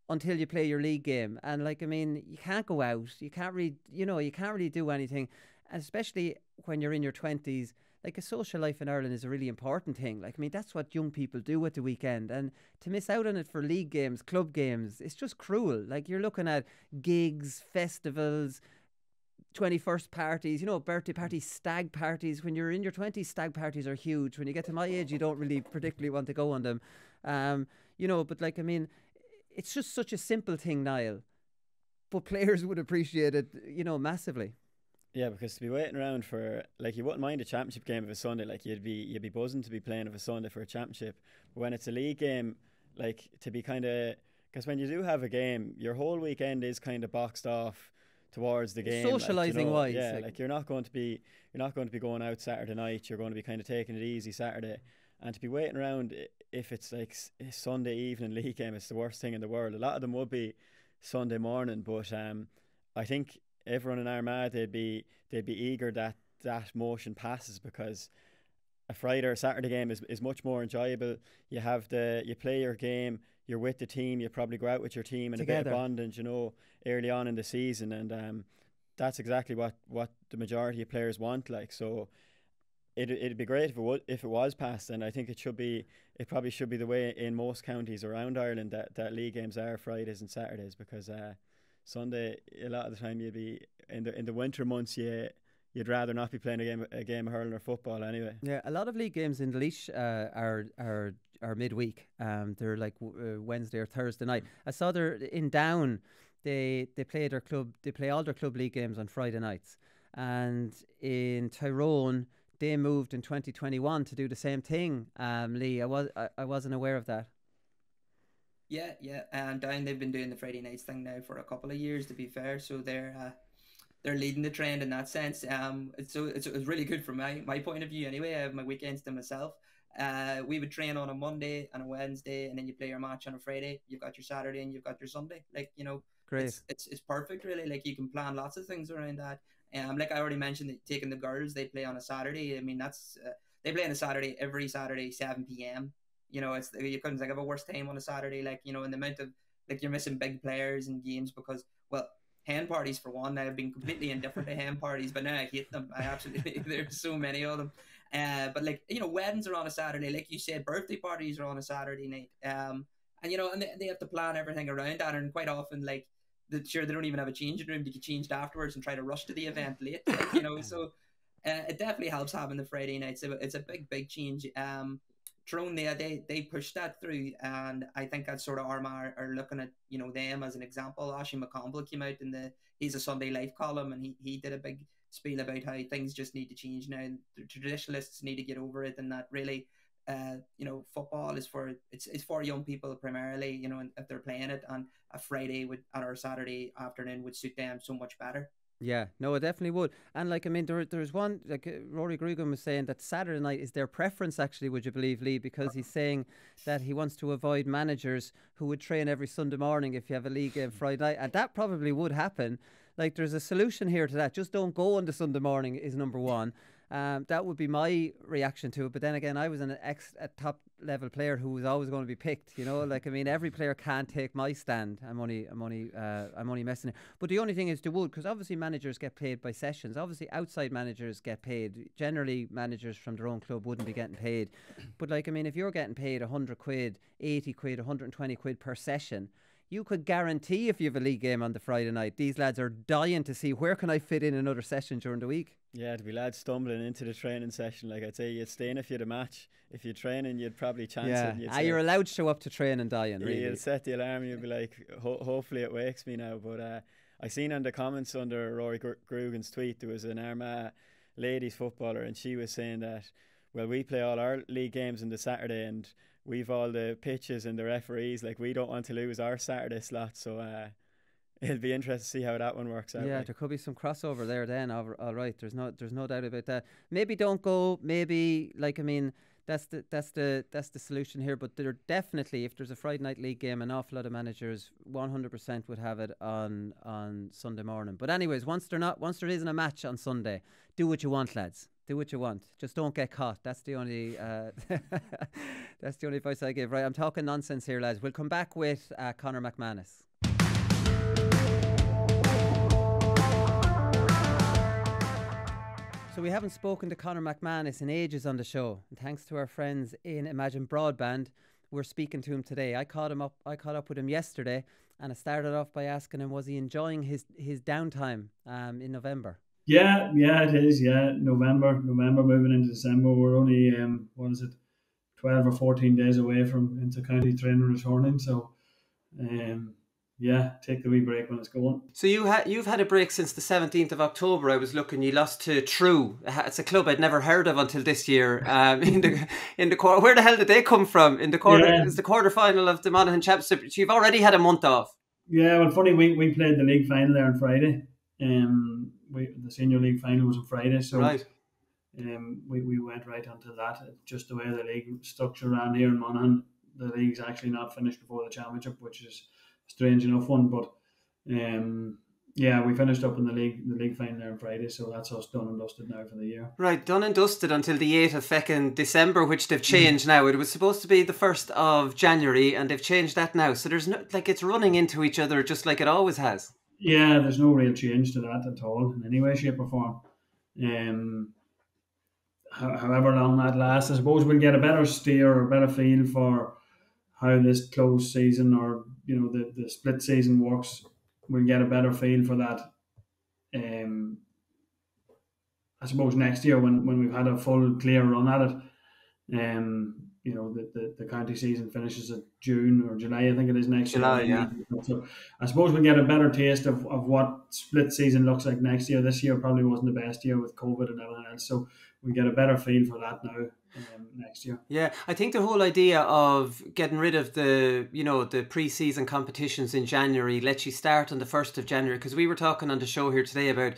until you play your league game. And you can't go out. You can't really do anything. And especially when you're in your 20s, a social life in Ireland is a really important thing. That's what young people do at the weekend. And to miss out on it for league games, club games, it's just cruel. You're looking at gigs, festivals, 21st parties, birthday parties, stag parties. When you're in your 20s, stag parties are huge. When you get to my age, you don't really particularly want to go on them. But it's just such a simple thing, Niall. But players would appreciate it, massively. Yeah, because to be waiting around for, you wouldn't mind a championship game of a Sunday. You'd be buzzing to be playing of a Sunday for a championship. But when it's a league game, to be kind of, because when you do have a game, your whole weekend is kind of boxed off towards the game, socializing wise. Yeah, you're not going to be going out Saturday night. You're going to be kind of taking it easy Saturday, and to be waiting around if it's a Sunday evening league game, it's the worst thing in the world. A lot of them would be Sunday morning, but I think everyone in Armagh they'd be eager that motion passes, because a Friday or Saturday game is much more enjoyable. You play your game, you're with the team, you probably go out with your team and together. A bit of bonding, early on in the season, and that's exactly what the majority of players want. So it'd be great if it was passed, and I think it probably should be the way in most counties around Ireland that league games are Fridays and Saturdays, because Sunday a lot of the time you'd be in the winter months you'd rather not be playing a game of hurling or football anyway. Yeah, a lot of league games in Laois are midweek. They're Wednesday or Thursday night. I saw they're in Down. They play all their club league games on Friday nights. And in Tyrone, they moved in 2021 to do the same thing. Lee, I wasn't aware of that. Yeah. Down, they've been doing the Friday nights thing now for a couple of years, to be fair. So they're leading the trend in that sense. It's really good from my point of view anyway. I have my weekends to myself. We would train on a Monday and a Wednesday, and then you play your match on a Friday. You've got your Saturday and you've got your Sunday. Great. It's perfect, really. You can plan lots of things around that. Like I already mentioned, taking the girls, they play on a Saturday. That's they play on a Saturday every Saturday, 7 p.m. You couldn't think of a worse time on a Saturday. And the amount of you're missing big players and games because, well, hen parties for one. I've been completely indifferent to hen parties, but now I hate them. I absolutely there's so many of them. But weddings are on a Saturday, like you said, birthday parties are on a Saturday night. And they have to plan everything around that, and quite often they don't even have a changing room to get changed afterwards and try to rush to the event late. So it definitely helps having the Friday nights. It's a big change. Tyrone, they pushed that through, and I think that sort of Armagh are looking at them as an example. Ashley McConville came out he's a Sunday Life column, and he did a big spiel about how things just need to change now, and the traditionalists need to get over it, and that really football is it's for young people primarily, and if they're playing it, and a Friday or Saturday afternoon would suit them so much better. Yeah, no, it definitely would. And there's one, Rory Grugan was saying that Saturday night is their preference, actually, would you believe, Lee? Because he's saying that he wants to avoid managers who would train every Sunday morning if you have a league game Friday night. And that probably would happen. There's a solution here to that. Just don't go on the Sunday morning is number one. That would be my reaction to it. But then again, I was a top level player who was always going to be picked. Every player can't take my stand. I'm only messing it. But the only thing is, they would, because obviously managers get paid by sessions. Obviously, outside managers get paid. Generally, managers from their own club wouldn't be getting paid. But if you're getting paid 100 quid, 80 quid, 120 quid per session, you could guarantee if you have a league game on the Friday night, these lads are dying to see where can I fit in another session during the week. Yeah, there'd be lads stumbling into the training session. Like I'd say, you'd stay in if you had a match. If you're training, you'd probably chance it. Yeah, you're allowed to show up to training dying, really. You'll set the alarm, you'll be like, hopefully it wakes me now. But I seen on the comments under Rory Grugan's tweet, there was an Armagh ladies footballer, and she was saying that, well, we play all our league games on the Saturday, and we've all the pitches and the referees. Like, we don't want to lose our Saturday slot. So it'll be interesting to see how that one works out. Yeah, like. There could be some crossover there then. All right, there's no doubt about that. Maybe don't go. Maybe, like, I mean, that's the solution here. But there definitely, if there's a Friday night league game, an awful lot of managers 100% would have it on Sunday morning. But anyways, once there isn't a match on Sunday, do what you want, lads. Do what you want. Just don't get caught. That's the only that's the only advice I give. Right, I'm talking nonsense here, lads. We'll come back with Conor McManus. So we haven't spoken to Conor McManus in ages on the show, and thanks to our friends in Imagine Broadband, we're speaking to him today. I caught up with him yesterday, and I started off by asking him, was he enjoying his downtime in November? Yeah, it is. Yeah, November moving into December. We're only 12 or 14 days away from inter-county training returning. So, yeah, take the wee break when it's going. So you've had a break since the 17th of October. I was looking. You lost to True. It's a club I'd never heard of until this year. In the quarter, where the hell did they come from? In the quarter, it's the quarter final of the Monaghan Championship. So you've already had a month off. Yeah, well, funny, we played the league final there on Friday. The senior league final was on Friday, so right. We went right onto that. Just the way the league structure around here in Monaghan, the league's actually not finished before the championship, which is a strange enough one. But yeah, we finished up in the league final there on Friday, so that's us done and dusted now for the year. Right, done and dusted until the 8th of feckin' December, which they've changed now. It was supposed to be the 1st of January, and they've changed that now. So there's no, like, it's running into each other just like it always has. Yeah, there's no real change to that at all in any way, shape or form. However long that lasts, I suppose we'll get a better steer or a better feel for how this closed season, or the split season works. We'll get a better feel for that. I suppose next year when we've had a full clear run at it. The county season finishes at June or July, I think it is next year. Yeah. So I suppose we'll get a better taste of what split season looks like next year. This year probably wasn't the best year with COVID and everything else, so we get a better feel for that now next year. Yeah, I think the whole idea of getting rid of the pre-season competitions in January lets you start on the 1st of January, because we were talking on the show here today about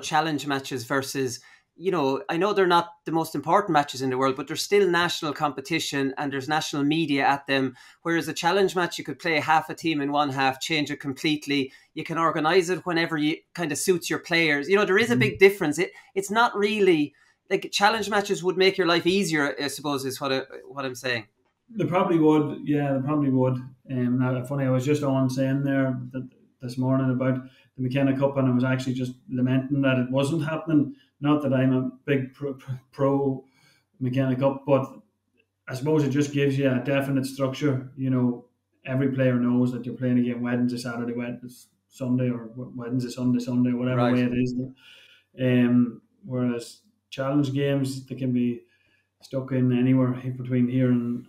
challenge matches versus. I know they're not the most important matches in the world, but there's still national competition and there's national media at them. Whereas a challenge match, you could play half a team in one half, change it completely. You can organise it whenever you kind of suits your players. There is a big difference. It's not really like challenge matches would make your life easier, I suppose, is what I'm saying. They probably would. Yeah, they probably would. Now, funny, I was just on saying there that this morning about the McKenna Cup, and I was actually just lamenting that it wasn't happening. Not that I'm a big pro McKenna Cup, but I suppose it just gives you a definite structure. Every player knows that you're playing a game Wednesday, Saturday, Wednesday, Sunday, or Wednesday, Sunday, whatever way it is. Whereas challenge games, they can be stuck in anywhere between here and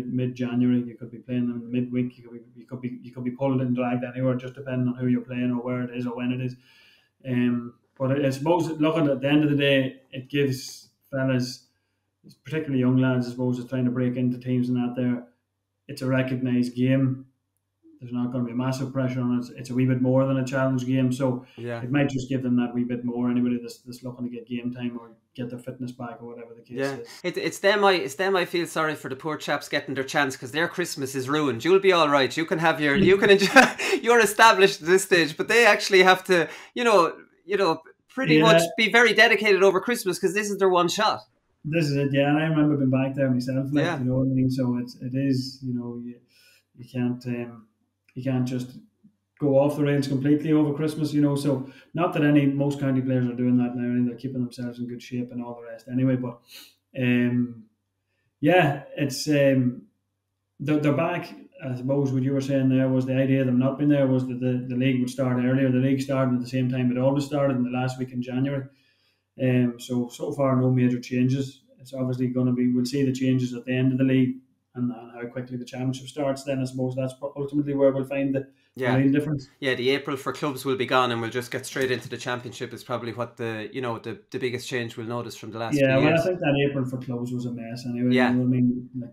mid January. You could be playing them midweek. You could be pulled and dragged anywhere, just depending on who you're playing or where it is or when it is. But I suppose, looking at the end of the day, it gives fellas, particularly young lads, I suppose, is trying to break into teams and that there. It's a recognised game. There's not going to be massive pressure on it. It's a wee bit more than a challenge game, so it might just give them that wee bit more. Anybody that's looking to get game time or get their fitness back or whatever the case is. It's them I feel sorry for, the poor chaps getting their chance, because their Christmas is ruined. You'll be all right. You can have you can enjoy. You're established at this stage, but they actually have to pretty much be very dedicated over Christmas, because this is their one shot. This is it, yeah. And I remember being back there myself, you know what I mean. So it is, you can't just go off the rails completely over Christmas, So not that most county players are doing that now. They're keeping themselves in good shape and all the rest, anyway. But it's they're back. I suppose what you were saying there was the idea of them not being there was that the league would start earlier. The league started at the same time it always started, in the last week in January. So far, no major changes. It's obviously going to be, we'll see the changes at the end of the league, and how quickly the championship starts. Then I suppose that's ultimately where we'll find the real difference. Yeah, the April for clubs will be gone, and we'll just get straight into the championship. Is probably what the biggest change we'll notice from the last few years. Yeah, well, I think that April for clubs was a mess anyway. Yeah. You know what I mean? Like,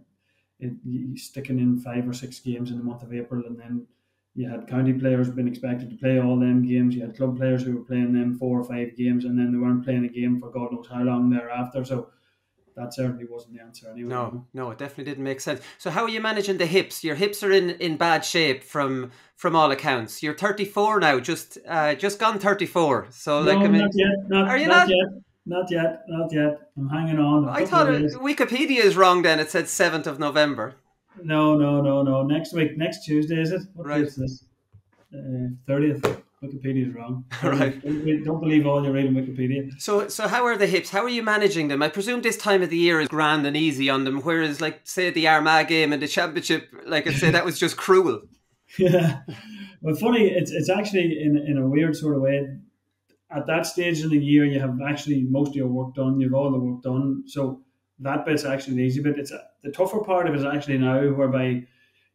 you sticking in 5 or 6 games in the month of April, and then you had county players being expected to play all them games. You had club players who were playing them 4 or 5 games, and then they weren't playing a game for God knows how long thereafter. So that certainly wasn't the answer anyway. No, it definitely didn't make sense. So how are you managing the hips? Your hips are in bad shape from all accounts. You're 34 now, just gone 34. So no, not yet. Are you not? Not yet. I'm hanging on. I thought Wikipedia is wrong. Then it said 7th of November. No. Next week, next Tuesday, is it? What right. Is this? 30th. Wikipedia is wrong. Right. Don't believe all you read in Wikipedia. So how are the hips? How are you managing them? I presume this time of the year is grand and easy on them, whereas, like, say, the Armagh game and the championship, like I say, that was just cruel. Yeah. Well, funny, it's actually in a weird sort of way. At that stage in the year, you have actually most of your work done. You've all the work done. So that bit's actually the easy bit. It's the tougher part of it is actually now, whereby,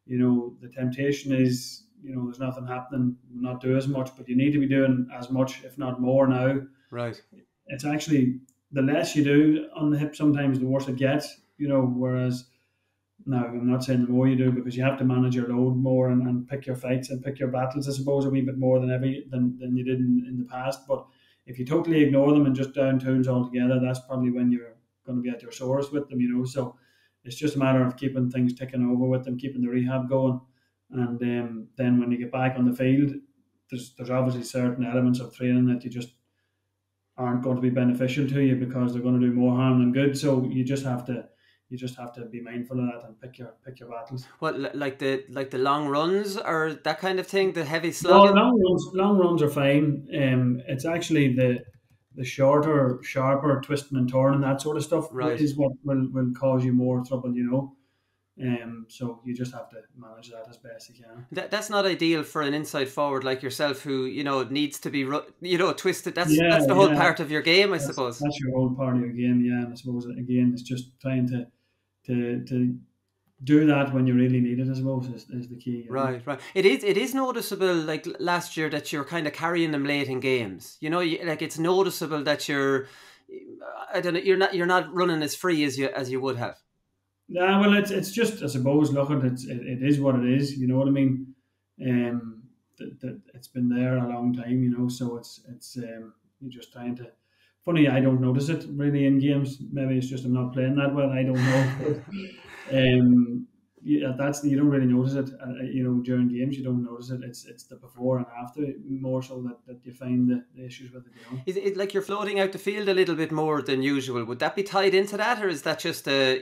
the temptation is, there's nothing happening, not do as much, but you need to be doing as much, if not more now. Right. It's actually, the less you do on the hip, sometimes the worse it gets, whereas now I'm not saying the more you do, because you have to manage your load more and pick your fights and pick your battles, I suppose, a wee bit more than you did in the past. But if you totally ignore them and just down tools altogether, that's probably when you're going to be at your sorest with them, so it's just a matter of keeping things ticking over with them, keeping the rehab going. And then when you get back on the field, there's obviously certain elements of training that you just aren't going to be beneficial to you, because they're going to do more harm than good. So you just have to be mindful of that and pick your battles. What, like the long runs or that kind of thing, the heavy slugging? No, long runs are fine. It's actually the shorter, sharper twisting and turning, that sort of stuff, right, is what will cause you more trouble, So you just have to manage that as best you can. That's not ideal for an inside forward like yourself, who needs to be twisted. That's the whole part of your game, I suppose. That's your whole part of your game, yeah. And I suppose again, it's just trying to do that when you really need it, I suppose, is the key. Right. It is noticeable, like last year, that you're kind of carrying them late in games. Like it's noticeable that you're not running as free as you would have. Yeah, well, it's just, I suppose, look, it is what it is. You know what I mean? It's been there a long time, so it's you're just trying to. Funny, I don't notice it really in games. Maybe it's just I'm not playing that well. I don't know. You don't really notice it. During games you don't notice it. It's the before and after more so that you find the issues with it. Is it like you're floating out the field a little bit more than usual? Would that be tied into that, or is that just to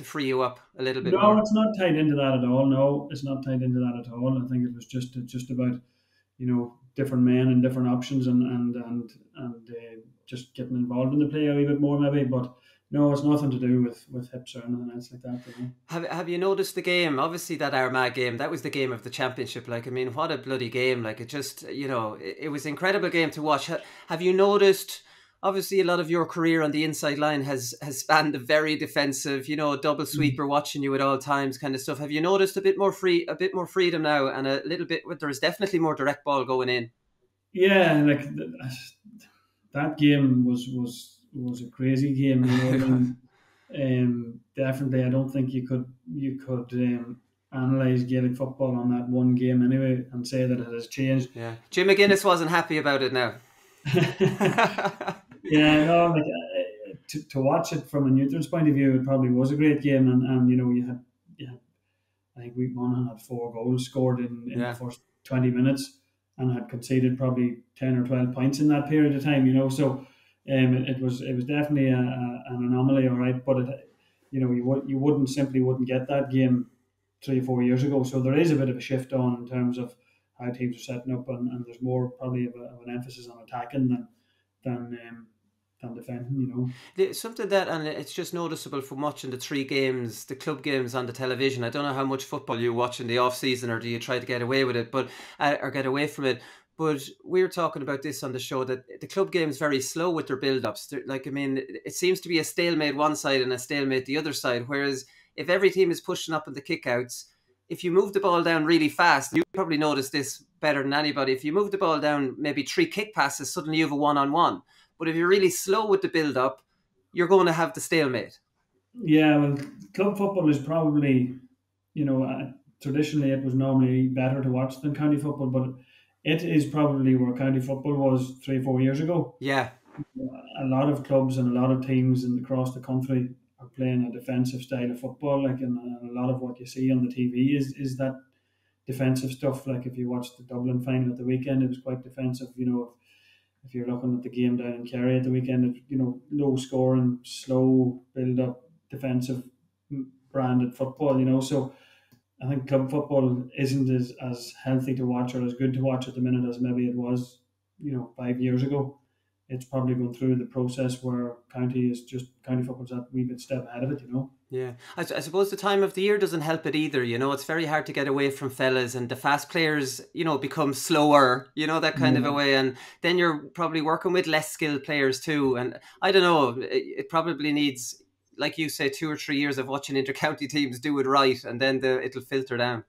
free you up a little bit more? No, it's not tied into that at all. No, it's not tied into that at all. I think it was just about different men and different options and just getting involved in the play a wee bit more maybe, but no, it's nothing to do with hips or anything else like that. Have you noticed the game? Obviously, that Armagh game, that was the game of the championship. Like, I mean, what a bloody game! Like, it just, it was an incredible game to watch. Have you noticed? Obviously, a lot of your career on the inside line has spanned a very defensive, double sweeper watching you at all times kind of stuff. Have you noticed a bit more freedom now, and a little bit? There is definitely more direct ball going in. Yeah, like that game was a crazy game. Definitely, I don't think you could analyse Gaelic football on that one game anyway and say that it has changed. Yeah, Jim McGuinness wasn't happy about it now. Yeah, no, like to watch it from a neutral point of view, it probably was a great game, and you had I think Week 1 had 4 goals scored in the first 20 minutes and had conceded probably 10 or 12 points in that period of time. So it was definitely an anomaly, all right, but you wouldn't get that game 3 or 4 years ago. So there is a bit of a shift on in terms of how teams are setting up, and there's more probably of an emphasis on attacking than defending, you know. Something that, and it's just noticeable from watching the 3 games, the club games on the television. I don't know how much football you watch in the off season, or do you try to get away with it, but or get away from it. But we were talking about this on the show, that the club game's very slow with their build-ups. Like, I mean, it seems to be a stalemate one side and a stalemate the other side. Whereas if every team is pushing up in the kickouts, if you move the ball down really fast, you probably notice this better than anybody. If you move the ball down maybe 3 kick passes, suddenly you have a one-on-one. But if you're really slow with the build-up, you're going to have the stalemate. Yeah, well, club football is probably, you know, traditionally it was normally better to watch than county football, but it is probably where county football was 3 or 4 years ago. Yeah. A lot of clubs and a lot of teams across the country are playing a defensive style of football. Like, and a lot of what you see on the TV is that defensive stuff. Like, if you watched the Dublin final at the weekend, it was quite defensive. You know, if you're looking at the game down in Kerry at the weekend, you know, low scoring, slow build up, defensive branded football. You know, so I think club football isn't as healthy to watch or as good to watch at the minute as maybe it was, you know, 5 years ago. It's probably going through the process where county football's that wee bit step ahead of it, you know. Yeah, I suppose the time of the year doesn't help it either. You know, it's very hard to get away from fellas, and the fast players, you know, become slower, you know, that kind of a way. And then you're probably working with less skilled players too. And I don't know, it probably needs, like you say, 2 or 3 years of watching inter-county teams do it right, and then it'll filter down.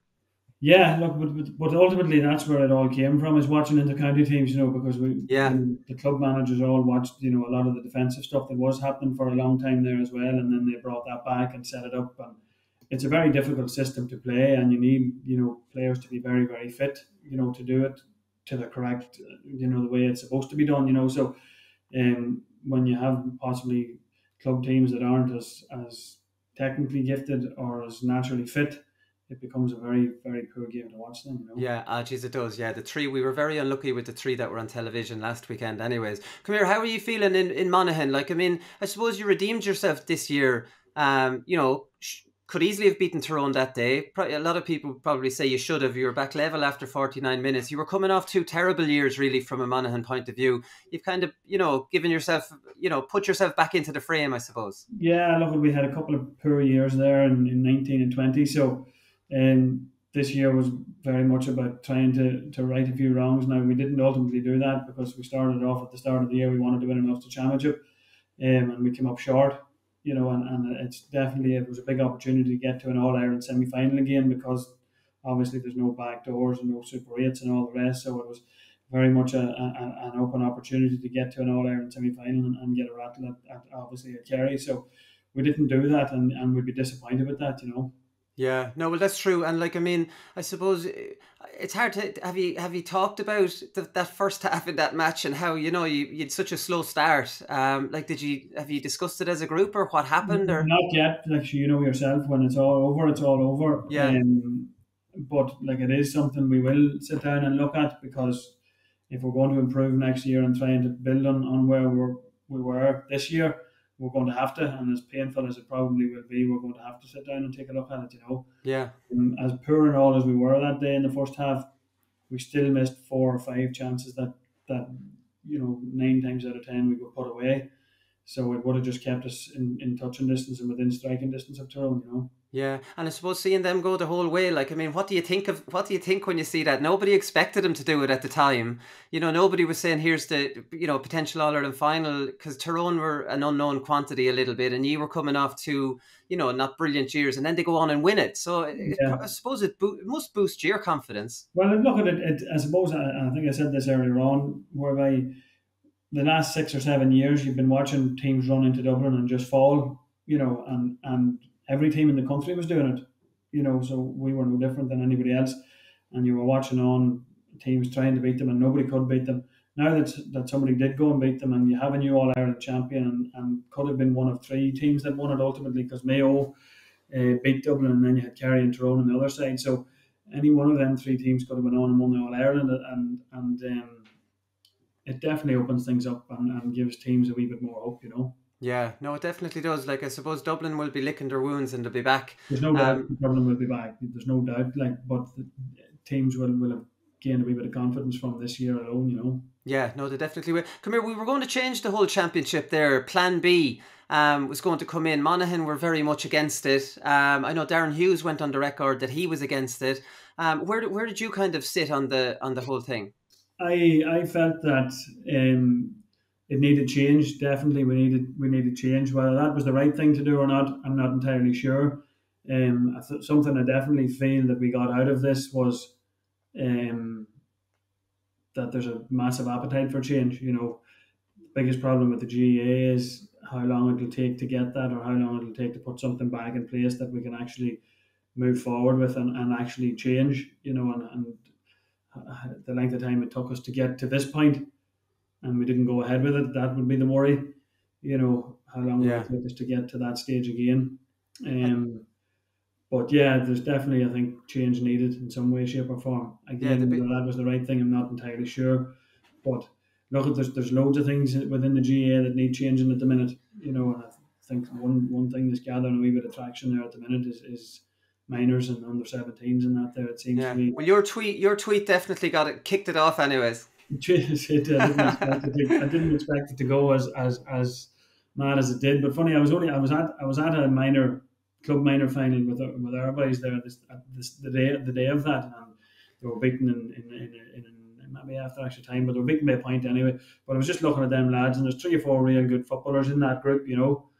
Yeah, look, but ultimately that's where it all came from, is watching inter-county teams, you know, because the club managers all watched, you know, a lot of the defensive stuff that was happening for a long time there as well, and then they brought that back and set it up. And it's a very difficult system to play, and you need, you know, players to be very, very fit, you know, to do it to the correct, you know, the way it's supposed to be done, you know. So when you have possibly club teams that aren't as technically gifted or as naturally fit, it becomes a very, very poor game to watch then, you know. Yeah, geez, it does. Yeah, we were very unlucky with the 3 that were on television last weekend anyways. Come here, how are you feeling in Monaghan? Like, I mean, I suppose you redeemed yourself this year. You know, could easily have beaten Tyrone that day. A lot of people probably say you should have. You were back level after 49 minutes. You were coming off 2 terrible years, really, from a Monaghan point of view. You've kind of, you know, given yourself, you know, put yourself back into the frame, I suppose. Yeah, look, we had a couple of poor years there in 19 and 20, so this year was very much about trying to right a few wrongs. Now, we didn't ultimately do that because we started off at the start of the year, we wanted to win an Ulster Championship, and we came up short, you know, and it was a big opportunity to get to an All-Ireland semi-final again, because obviously there's no back doors and no Super 8s and all the rest, so it was very much an open opportunity to get to an All-Ireland semi-final and get a rattle at obviously at Kerry. So we didn't do that, and we'd be disappointed with that, you know. Yeah, no, well, that's true. And like, I mean, I suppose it's hard to have you talked about that first half in that match and how, you know, you had such a slow start. Like, have you discussed it as a group, or what happened? Or not yet. Like, you know yourself, when it's all over, it's all over. Yeah. But like, it is something we will sit down and look at, because if we're going to improve next year and trying to build on where we were this year, we're going to have to, and as painful as it probably will be, we're going to have to sit down and take a look at it, you know. Yeah. As poor and all as we were that day in the first half, we still missed 4 or 5 chances that you know, 9 times out of 10 we would put away. So it would have just kept us in touching distance and within striking distance of Tyrone, you know. Yeah, and I suppose seeing them go the whole way, like, I mean, what do you think when you see that? Nobody expected them to do it at the time. You know, nobody was saying here's the, you know, potential All-Ireland final, because Tyrone were an unknown quantity a little bit, and you were coming off 2, you know, not brilliant years, and then they go on and win it. So I suppose it must boost your confidence. Well, look at it. I suppose I think I said this earlier on, whereby the last 6 or 7 years you've been watching teams run into Dublin and just fall, you know, and every team in the country was doing it, you know, so we were no different than anybody else. And you were watching on teams trying to beat them, and nobody could beat them. Now that somebody did go and beat them, and you have a new All-Ireland champion, and could have been one of 3 teams that won it ultimately, because Mayo beat Dublin, and then you had Kerry and Tyrone on the other side. So any one of them 3 teams could have went on and won the All-Ireland, and it definitely opens things up and gives teams a wee bit more hope, you know. Yeah, no, it definitely does. Like, I suppose Dublin will be licking their wounds and they'll be back. There's no doubt Dublin will be back. There's no doubt. Like, but the teams will have gained a wee bit of confidence from this year alone, you know. Yeah, no, they definitely will. Come here, we were going to change the whole championship there. Plan B was going to come in. Monaghan were very much against it. I know Darren Hughes went on the record that he was against it. Where did you kind of sit on the whole thing? I felt that it needed change. Definitely, we needed change. Whether that was the right thing to do or not, I'm not entirely sure. Something I definitely feel that we got out of this was that there's a massive appetite for change. You know, the biggest problem with the GAA is how long it'll take to get that, or how long it'll take to put something back in place that we can actually move forward with and actually change. You know, and the length of time it took us to get to this point, and we didn't go ahead with it. That would be the worry. You know, how long will it take us to get to that stage again? But yeah, there's definitely, I think, change needed in some way, shape, or form. Again, whether that was the right thing, I'm not entirely sure. But look, there's loads of things within the GAA that need changing at the minute. You know, and I think one thing that's gathering a wee bit of traction there at the minute is minors and under 17s and that there. It seems to be. Well, your tweet definitely kicked it off, anyways. I didn't expect it to go as mad as it did. But funny, I was at a club minor final with our boys there the day of that, and they were beaten in maybe after extra time, but they were beaten by a point anyway. But I was just looking at them lads, and there's 3 or 4 real good footballers in that group, you know.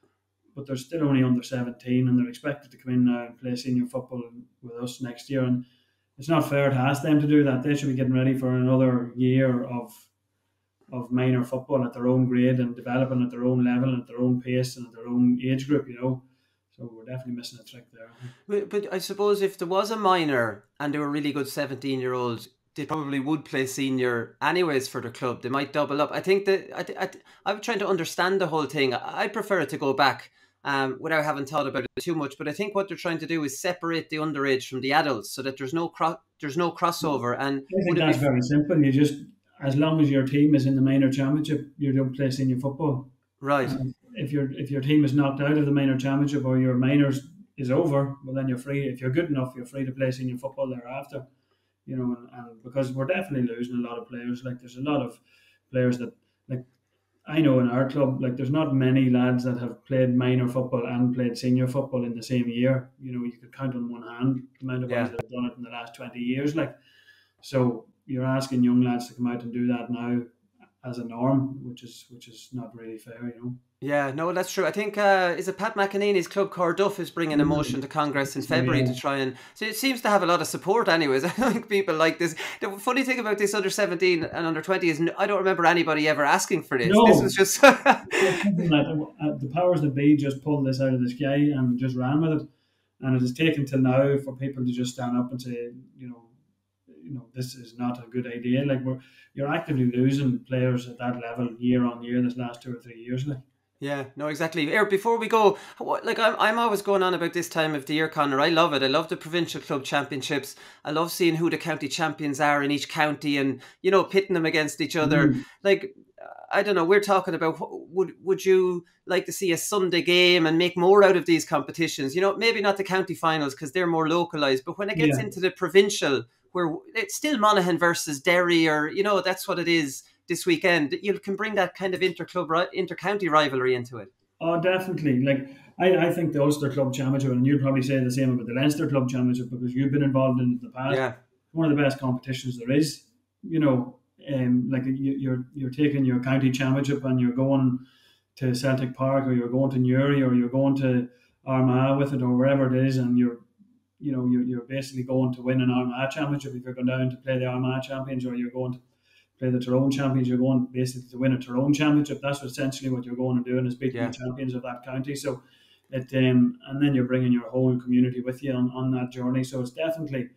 But they're still only under 17, and they're expected to come in now and play senior football with us next year. And it's not fair to ask them to do that. They should be getting ready for another year of minor football at their own grade and developing at their own level and at their own pace and at their own age group, you know. So we're definitely missing a trick there. But I suppose if there was a minor and they were really good 17-year-olds, they probably would play senior anyways for the club. They might double up. I think that I'm trying to understand the whole thing. I prefer it to go back without having thought about it too much. But I think what they're trying to do is separate the underage from the adults so that there's no crossover. And I think that's very simple. You just, as long as your team is in the minor championship, you don't play senior football. Right. If your team is knocked out of the minor championship or your minors is over, well then you're free. If you're good enough, you're free to play senior football thereafter. You know, and because we're definitely losing a lot of players. Like there's a lot of players that, like, I know in our club, like there's not many lads that have played minor football and played senior football in the same year. You know, you could count on one hand the amount of guys that have done it in the last 20 years. Like, so you're asking young lads to come out and do that now as a norm, which is not really fair, you know. Yeah, no, that's true. I think is it Pat McEnany's club Corduff is bringing a motion to Congress in February to try and, so it seems to have a lot of support anyways. I think people like this. The funny thing about this under 17 and under 20 is I don't remember anybody ever asking for this. No. This was just the powers that be just pulled this out of the sky and just ran with it, and it has taken till now for people to just stand up and say, you know, this is not a good idea. Like you're actively losing players at that level year on year this last 2 or 3 years. Like. Yeah, no, exactly. Before we go, like I'm always going on about this time of the year, Conor. I love it. I love the provincial club championships. I love seeing who the county champions are in each county and, you know, pitting them against each other. Like, I don't know, we're talking about would you like to see a Sunday game and make more out of these competitions? You know, maybe not the county finals because they're more localised, but when it gets into the provincial, where it's still Monaghan versus Derry, or, you know, that's what it is this weekend, you can bring that kind of inter-county rivalry into it. Oh, definitely. Like I think the Ulster Club Championship, and you'd probably say the same about the Leinster Club Championship because you've been involved in it in the past. Yeah. One of the best competitions there is. You know, like you're taking your county championship and you're going to Celtic Park, or you're going to Newry, or you're going to Armagh with it, or wherever it is, and you're basically going to win an Armagh championship if you're going down to play the Armagh champions, or you're going to play the Tyrone champions. You're going basically to win a Tyrone championship. That's essentially what you're going to do, and is beating the champions of that county. So it and then you're bringing your whole community with you on that journey. So it's definitely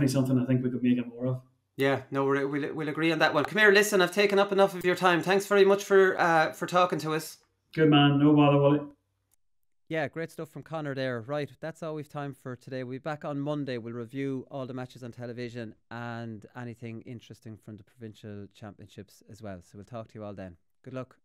something I think we could make it more of. Yeah, no, we'll agree on that one. Come here, listen, I've taken up enough of your time. Thanks very much for talking to us. Good man, no bother, Wally. Yeah, great stuff from Conor there. Right, that's all we've time for today. We'll be back on Monday. We'll review all the matches on television and anything interesting from the provincial championships as well. So we'll talk to you all then. Good luck.